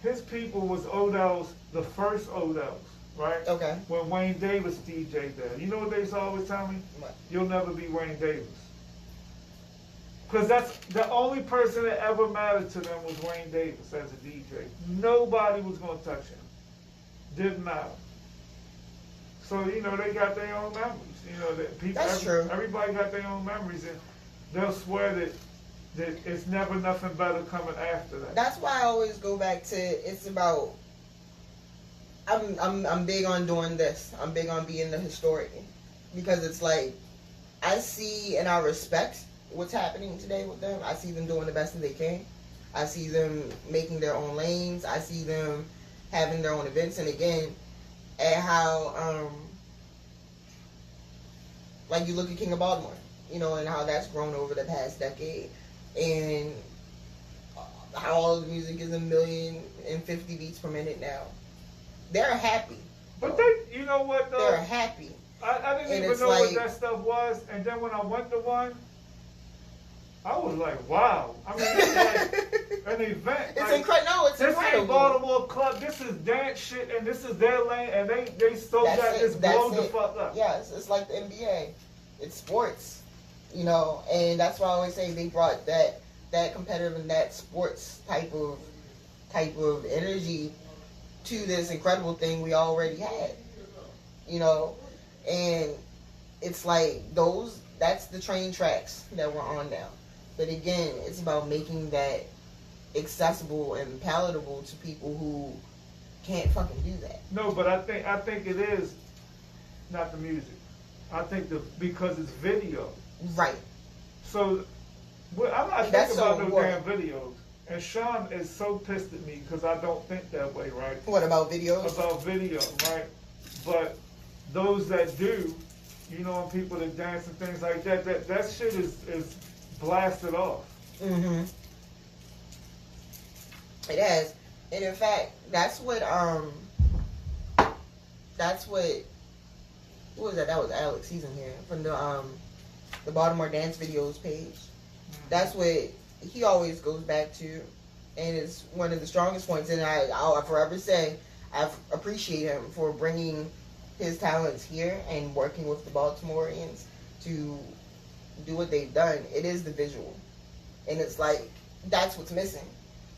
his people was Odell's, the first Odell's, right? Okay. When Wayne Davis DJ'd there. You know what they used to always tell me? What? You'll never be Wayne Davis. Because that's the only person that ever mattered to them was Wayne Davis as a DJ. Nobody was going to touch him. Didn't matter. So, you know, they got their own memories. You know, that people, true. Everybody got their own memories, and they'll swear that it's never nothing better coming after that. That's why I always go back to, it's about, I'm big on doing this. I'm big on being the historian. Because it's like, I see and I respect what's happening today with them. I see them doing the best that they can. I see them making their own lanes. I see them having their own events. And again, at how, like you look at King of Baltimore, you know, and how that's grown over the past decade. And how all the music is 1,050,000 beats per minute now. They're happy. But they, you know what though? They're happy. I didn't And even it's know like- what that stuff was, and then when I went to one, I was like, wow. I mean, it's like an event. It's like, incredible. No, it's this incredible. ain't Baltimore Club. This is dance shit, and this is their lane, and they still That's got it. this That's blow the it. fuck up. Yeah, it's like the NBA. It's sports, you know, and that's why I always say they brought that competitive and that sports type of energy to this incredible thing we already had, you know, and it's like that's the train tracks that we're on now. But again, it's about making that accessible and palatable to people who can't fucking do that. No, but I think it is not the music. I think because it's video. Right. So I'm not That's thinking about so no important. damn videos. And Sean is so pissed at me because I don't think that way, right? What about videos? About video, right? But those that do, you know, and people that dance and things like that, that shit is blasted off. Mm-hmm. It has. And in fact, that's what who was that? That was Alex. He's in here from the Baltimore Dance Videos page. That's what he always goes back to, and it's one of the strongest points. And I'll forever say I appreciate him for bringing his talents here and working with the Baltimoreans to do what they've done. It is the visual, and it's like that's what's missing.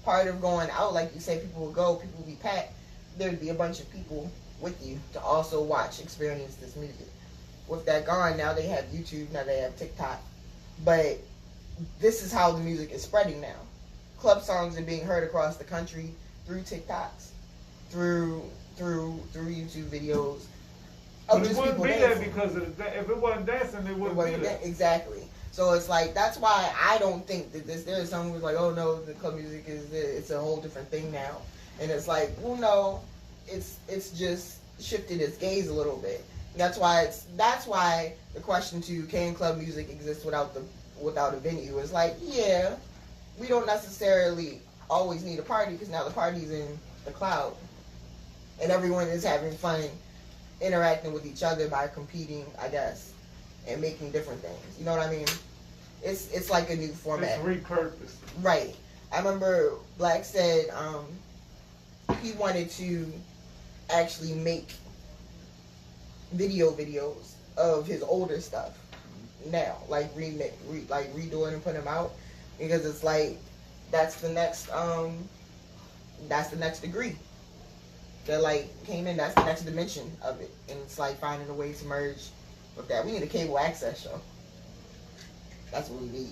Part of going out, like you say, people will go, people will be packed. There'd be a bunch of people with you to also watch, experience this music. With that gone, now they have YouTube, now they have TikTok. But this is how the music is spreading now. Club songs are being heard across the country through TikToks, through YouTube videos. But it just wouldn't people be there dancing. because if it wasn't dancing, it wouldn't be there. Exactly. So it's like, that's why I don't think that there's someone who's like, oh no, the club music it's a whole different thing now. And it's like, well no, it's just shifted its gaze a little bit. That's why the question to can club music exist without a venue is like, yeah, we don't necessarily always need a party because now the party's in the cloud. And everyone is having fun interacting with each other by competing, I guess, and making different things. You know what I mean? It's like a new format. It's repurposed. Right. I remember Black said he wanted to actually make videos of his older stuff now, like redo it and put them out, because it's like that's the next degree that like came in. That's the next dimension of it, and it's like finding a way to merge with that. We need a cable access show. That's what we need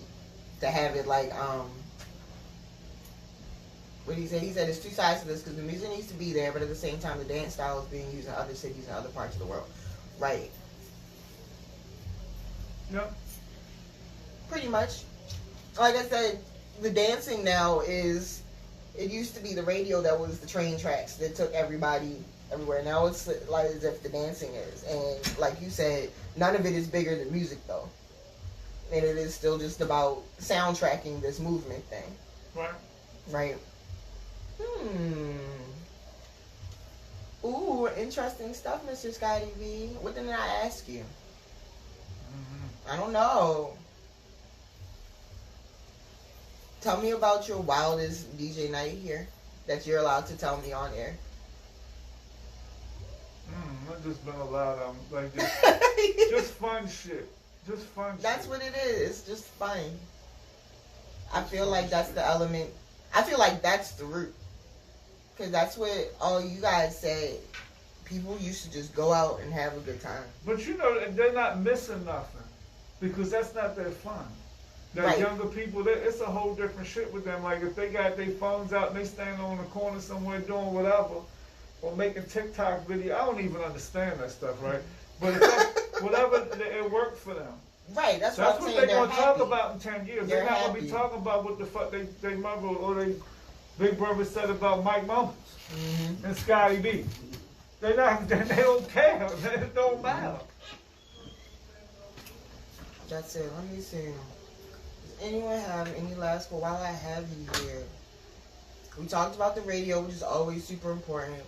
to have it like what did he say? He said there's two sides to this because the music needs to be there, but at the same time the dance style is being used in other cities and other parts of the world. Right. Yep. Pretty much. Like I said, the dancing now is, it used to be the radio that was the train tracks that took everybody everywhere. Now it's like as if the dancing is. And like you said, none of it is bigger than music though. And it is still just about soundtracking this movement thing. Right. Right. Ooh, interesting stuff, Mr. Scottie B. What did I ask you? I don't know. Tell me about your wildest DJ night here that you're allowed to tell me on air. I've just been allowed, like just fun shit. Just fun shit. That's what it is. It's just fun. I feel like that's the element. I feel like that's the root. Because that's what all you guys said. People used to just go out and have a good time. But you know, they're not missing nothing because that's not their fun. The Right. younger people, it's a whole different shit with them. Like if they got their phones out and they standing on the corner somewhere doing whatever or making TikTok video, I don't even understand that stuff, right? But if that's, whatever, it worked for them. Right, that's what That's I'm what saying. they're going to talk happy. about in 10 years. They're They're not going to happy. be talking about what the fuck they mother or they big brother said about Mike Mumbles and Scottie B. They don't care. It don't matter. That's it. Let me see. Does anyone have any last word while I have you here? We talked about the radio, which is always super important.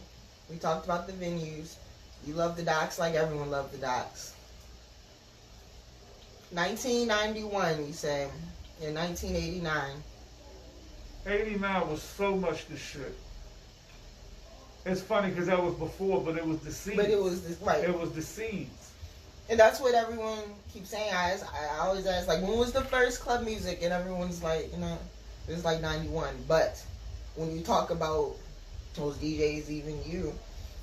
We talked about the venues. You love the Docks like everyone loved the Docks. 1991, you say. In 1989. 89 was so much the shit. It's funny because that was before, but it was the seeds. But it was right. It was the seeds. And that's what everyone keeps saying. I always ask, like, when was the first club music? And everyone's like, it was like 91. But when you talk about those DJs, even you,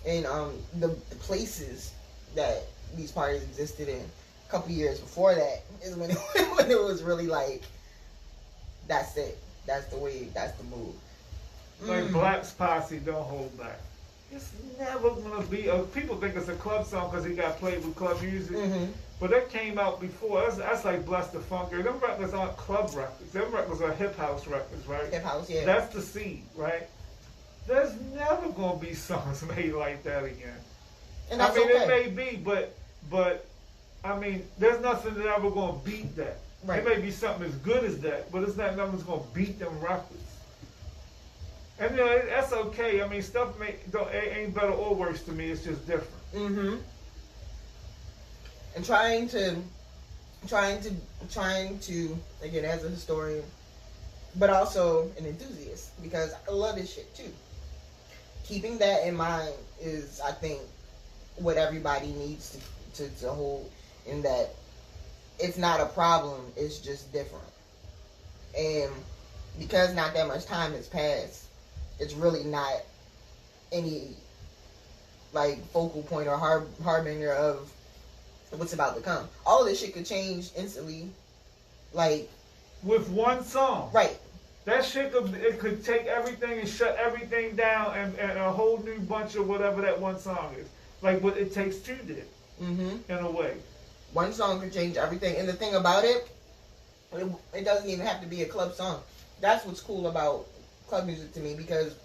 and the places that these parties existed in, a couple years before that is when it was really like, that's it. That's the way. That's the move. Like Black's Posse, don't hold back. It's never gonna be. People think it's a club song because it got played with club music, but that came out before. That's like Bless the Funker. Them records aren't club records. Them records are hip house records, right? Hip house, yeah. That's the seed, right? There's never gonna be songs made like that again. And that's okay. It may be, but I mean, there's nothing that ever gonna beat that. Right. It may be something as good as that, but it's not nothing's gonna beat them records. And that's okay. I mean, stuff ain't better or worse to me. It's just different. And trying to again, as a historian, but also an enthusiast, because I love this shit too. Keeping that in mind is, I think, what everybody needs to hold, in that it's not a problem, it's just different. And because not that much time has passed, it's really not any like focal point or harbinger of what's about to come. All of this shit could change instantly, like with one song. Right. That shit could take everything and shut everything down and a whole new bunch of whatever that one song is. Like what It Takes Two did. In a way. One song could change everything. And the thing about it doesn't even have to be a club song. That's what's cool about club music to me, because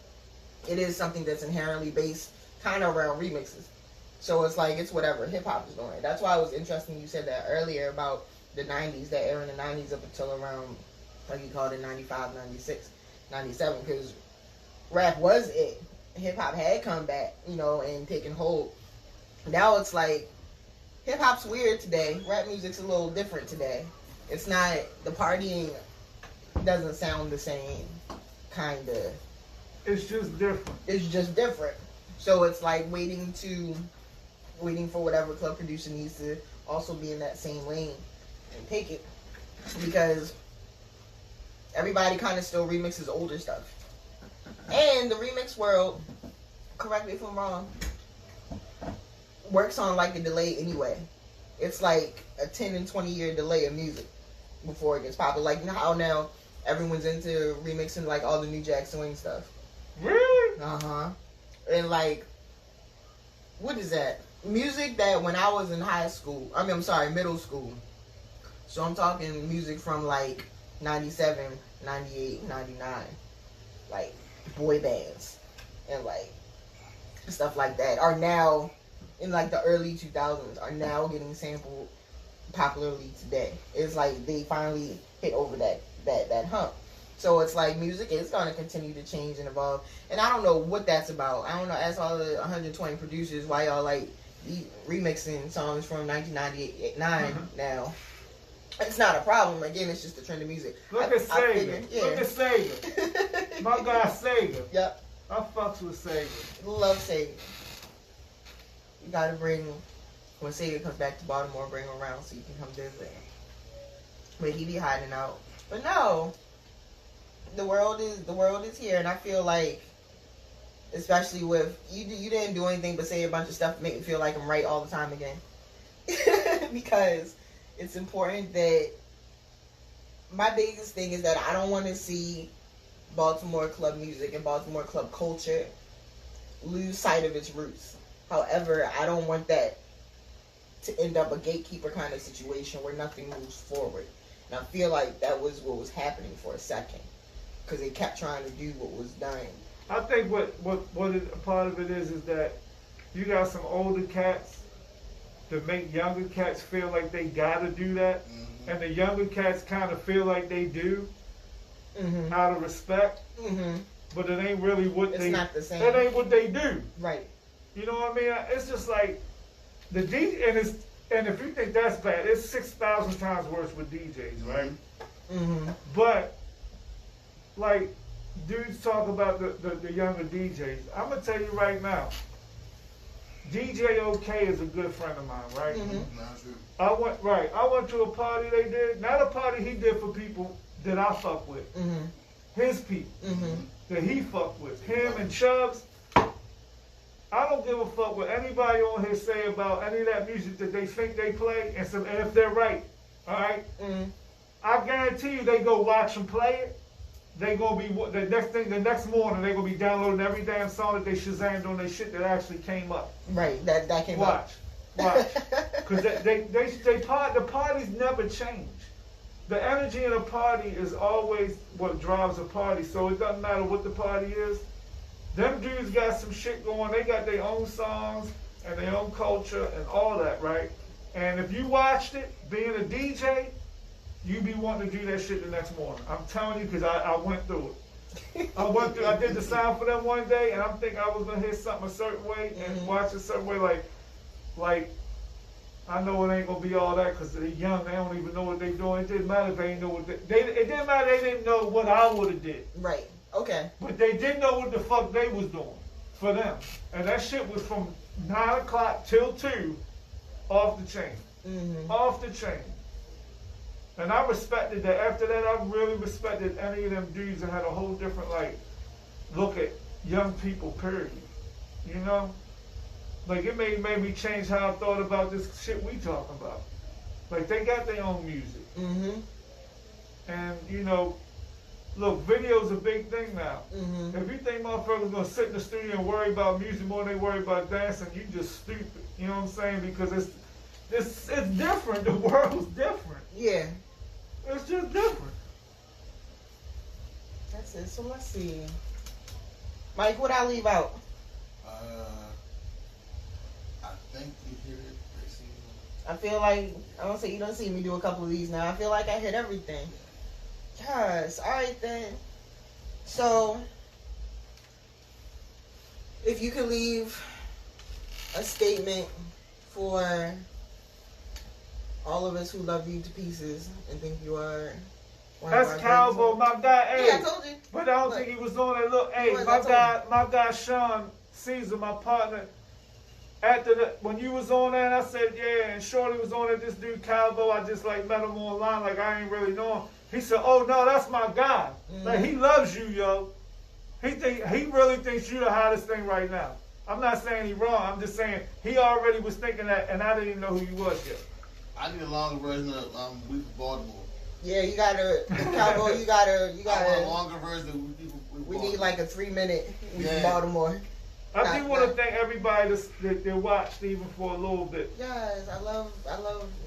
it is something that's inherently based kind of around remixes. So it's like, it's whatever hip hop is doing. That's why it was interesting you said that earlier about the 90s, that era in the 90s up until around, like you called it, 95, 96, 97, because rap was it. Hip hop had come back, and taken hold. Now it's like, hip hop's weird today. Rap music's a little different today. It's not, the partying doesn't sound the same, kind of. It's just different. It's just different. So it's like waiting for whatever club producer needs to also be in that same lane and take it. Because everybody kind of still remixes older stuff. And the remix world, correct me if I'm wrong, works on like a delay anyway. It's like a 10 and 20 year delay of music before it gets popular. Like how now everyone's into remixing like all the New Jack Swing stuff. Really? And like, what is that? Music that when I was in middle school. So I'm talking music from like 97, 98, 99. Like boy bands and like stuff like that are now in like the early 2000s are now getting sampled popularly today. It's like they finally hit over that hump. So it's like music is going to continue to change and evolve. And I don't know what that's about. I don't know, ask all the 120 producers why y'all like remixing songs from 1999 now. It's not a problem. Again, it's just the trend of music. Look at Sega. Look at Sega. My guy Sega. Yep. I fucks with Sega. Love Sega. You gotta bring, when Sega comes back to Baltimore, bring him around so you can come visit. But he be hiding out. But no, the world is here, and I feel like, especially with you didn't do anything but say a bunch of stuff to make me feel like I'm right all the time again. Because it's important that my biggest thing is that I don't want to see Baltimore club music and Baltimore club culture lose sight of its roots. However, I don't want that to end up a gatekeeper kind of situation where nothing moves forward. And I feel like that was what was happening for a second, because they kept trying to do what was done. I think what part of it is that you got some older cats that make younger cats feel like they gotta do that, and the younger cats kind of feel like they do out of respect, but it ain't really what it's not the same. That ain't what they do. Right. You know what I mean? It's just like the DJ, and if you think that's bad, it's 6,000 times worse with DJs, right? Mm-hmm. But like dudes talk about the younger DJs. I'm gonna tell you right now, DJ OK is a good friend of mine, right? Mm-hmm. I went to a party they did, not a party he did for people that I fuck with. Mm-hmm. His people Mm-hmm. that he fuck with, him and Chubbs. I don't give a fuck what anybody on here say about any of that music that they think they play, and if they're right, all right. Mm-hmm. I guarantee you, they go watch them play it. They gonna be the next morning. They gonna be downloading every damn song that they Shazammed on their shit that actually came up. Right, that came up. Watch, because the parties never change. The energy in a party is always what drives a party. So it doesn't matter what the party is. Them dudes got some shit going. They got their own songs and their own culture and all that, right? And if you watched it, being a DJ, you be wanting to do that shit the next morning. I'm telling you, because I went through it. I did the sound for them one day, and I'm thinking I was gonna hear something a certain way and watch it a certain way. Like I know it ain't gonna be all that because they're young. They don't even know what they're doing. It didn't matter if they didn't know what it didn't matter. They didn't know what I would have did. Right. Okay. But they did know what the fuck they was doing for them, and that shit was from 9 o'clock till 2, off the chain, off the chain. And I respected that. After that, I really respected any of them dudes that had a whole different, like, look at young people, period. You know? Like, it made me change how I thought about this shit we talking about. Like, they got their own music. Mm-hmm. And, you know, look, video's a big thing now. Mm-hmm. If you think motherfuckers gonna sit in the studio and worry about music more than they worry about dancing, you just stupid. You know what I'm saying? Because it's different. The world's different. Yeah. It's just different. That's it. So let's see. Mike, what I leave out? I think you hear it. I feel like, I don't say you don't see me do a couple of these now. I feel like I hit everything. Yes. All right then. So, if you could leave a statement for all of us who love you to pieces and think you are one of our That's Calvo, my guy. Hey, yeah, I told you. but I don't think he was on it. Look, hey, my guy Sean Caesar, my partner. When you was on there, and I said, yeah, and Shorty was on it, this dude Calvo, I just like met him online, like I ain't really know him. He said, oh no, that's my guy. Like he loves you, yo. He really thinks you the hottest thing right now. I'm not saying he wrong. I'm just saying he already was thinking that, and I didn't even know who you was yet. I need a longer version of We from Baltimore. Yeah, you gotta, Cowboy, you gotta. I want a longer version of We from We Baltimore. need like a 3-minute We from Baltimore. I do want to thank everybody that watched even for a little bit. Yes, I love.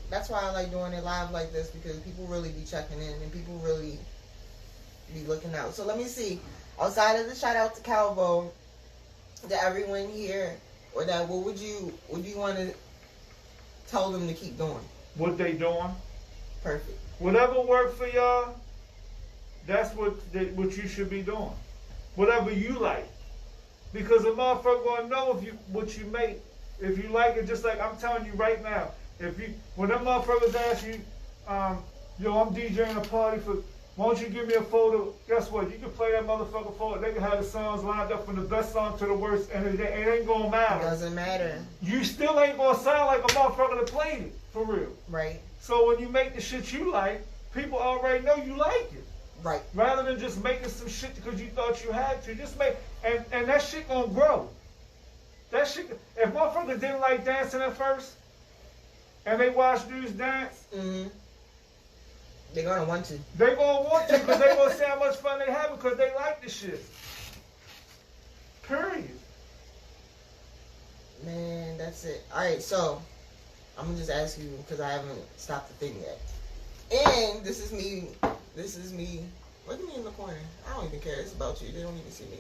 That's why I like doing it live like this, because people really be checking in and people really be looking out. So let me see. Outside of the shout out to Calvo, to everyone here, or that, what would you want to tell them to keep doing? What they doing? Perfect. Whatever worked for y'all, that's what you should be doing. Whatever you like. Because a motherfucker gonna know what you make. If you like it, just like I'm telling you right now. When them motherfuckers ask you, yo, I'm DJing a party for, why don't you give me a photo? Guess what? You can play that motherfucker photo. They can have the songs lined up from the best song to the worst, and it ain't gonna matter. It doesn't matter. You still ain't gonna sound like a motherfucker that played it, for real. Right. So when you make the shit you like, people already know you like it. Right. Rather than just making some shit because you thought you had to, just make, and that shit gonna grow. That shit, if motherfuckers didn't like dancing at first, and they watch dudes dance, they're gonna want to. They gonna want to because they gonna see how much fun they have because they like the shit. Period. Man, that's it. All right, so I'm gonna just ask you because I haven't stopped the thing yet. And this is me. Look at me in the corner. I don't even care. It's about you. They don't even see me.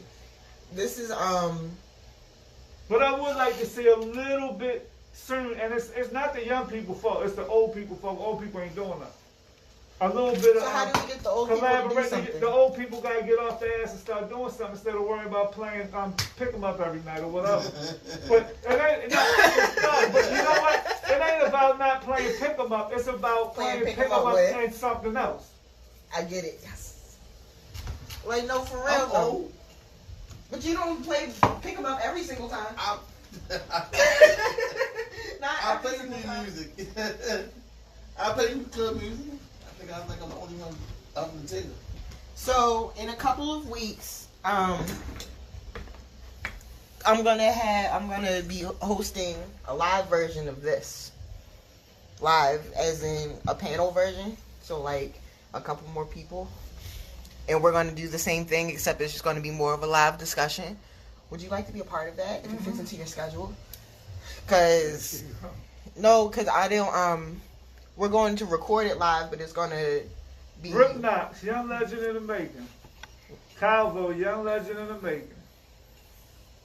This is But I would like to see a little bit soon, and it's not the young people fault. It's the old people fault. Old people ain't doing nothing. a little bit of So how do we get the old people to do collaboration. something? The old people gotta get off their ass and start doing something instead of worrying about playing pick 'em up every night or whatever. But it ain't no, but you know what? It ain't about not playing pick 'em up. It's about playing pick 'em up and something else. I get it. Yes. Like no, for real though. But you don't play pick 'em up every single time. I play new music. I play club music. I think I'm the only one up in the table. So in a couple of weeks, I'm gonna be hosting a live version of this. Live, as in a panel version. So like a couple more people, and we're gonna do the same thing, except it's just gonna be more of a live discussion. Would you like to be a part of that if it fits into your schedule? Cause I don't. We're going to record it live, but it's gonna be. Rip Knox, young legend in the making. Calvo, young legend in the making.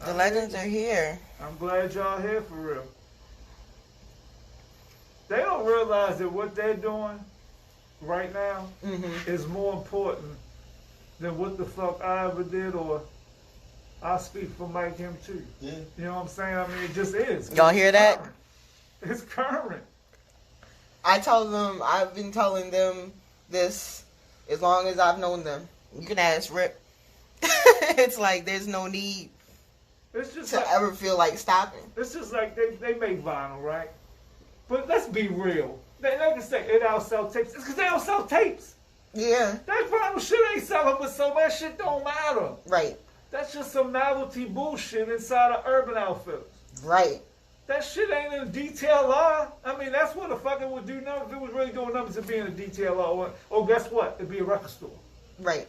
The legends are here. I'm glad y'all here for real. They don't realize that what they're doing right now is more important than what the fuck I ever did, or I speak for Mike him too. Yeah. You know what I'm saying? I mean, it just is. Y'all hear that? Current. It's current. I've been telling them this as long as I've known them. You can ask Rip. It's like there's no need It's just to like, ever feel like stopping. it's just like they make vinyl, right? But let's be real. They can say it outsell tapes. It's because they don't sell tapes. Yeah, That vinyl shit ain't selling, but so that shit don't matter. right, That's just some novelty bullshit inside of Urban Outfitters. right. That shit ain't in a DTLR. I mean, that's what the fuck it would do now if it was really doing numbers to be in a DTLR. Oh, guess what? It'd be a record store. Right.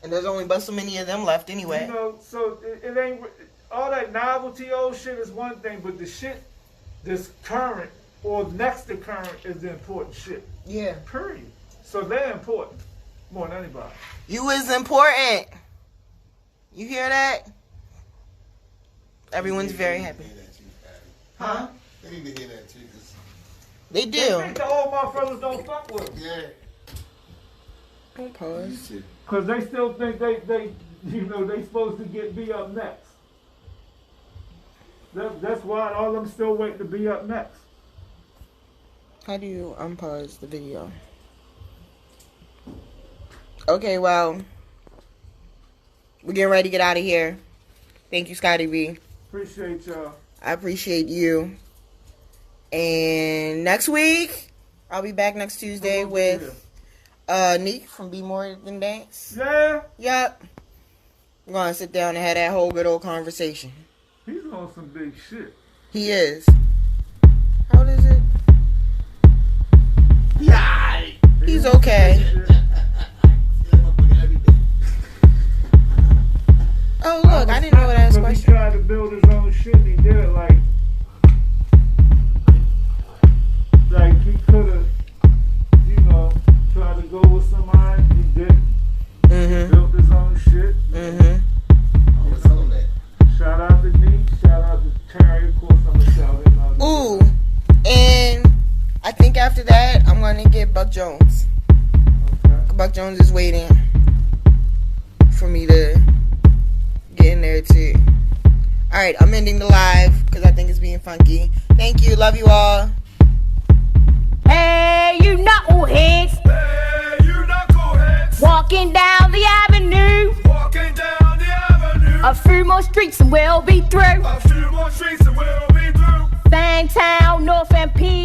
And there's only but so many of them left anyway. You know, so it ain't, all that novelty old shit is one thing, but the shit that's current or next to current is the important shit. Yeah. Period. So they're important more than anybody. You is important. You hear that? Everyone's very happy. Huh? They need to hear that too. They They do. think the old motherfuckers don't fuck with them. Yeah. Don't pause. Because they still think they they supposed to be up next. That's why all of them still waiting to be up next. How do you unpause the video? Okay, well, we're getting ready to get out of here. Thank you, Scottie B. Appreciate y'all. I appreciate you. And next week, I'll be back next Tuesday with Neek from Be More Than Dance. Yeah? Yup. We're going to sit down and have that whole good old conversation. He's on some big shit. He is. How old is it? Yeah. He's okay. Oh, look, I didn't know what I asked He question. tried to build his own shit and he did it like he could have, tried to go with somebody. He didn't. Mm-hmm. Built his own shit. Mm-hmm. I was telling that. Shout out to Neek. Shout out to Terry. Of course, I'm going to shout him out. Ooh. And I think after that, I'm going to get Buck Jones. Okay. Buck Jones is waiting for me to get in there too. Alright, I'm ending the live because I think it's being funky. Thank you. Love you all. Hey, you knuckleheads. Hey, you knuckleheads. Walking down the avenue. Walking down the avenue. A few more streets and we'll be through. A few more streets and we'll be through. Fangtown, North and P.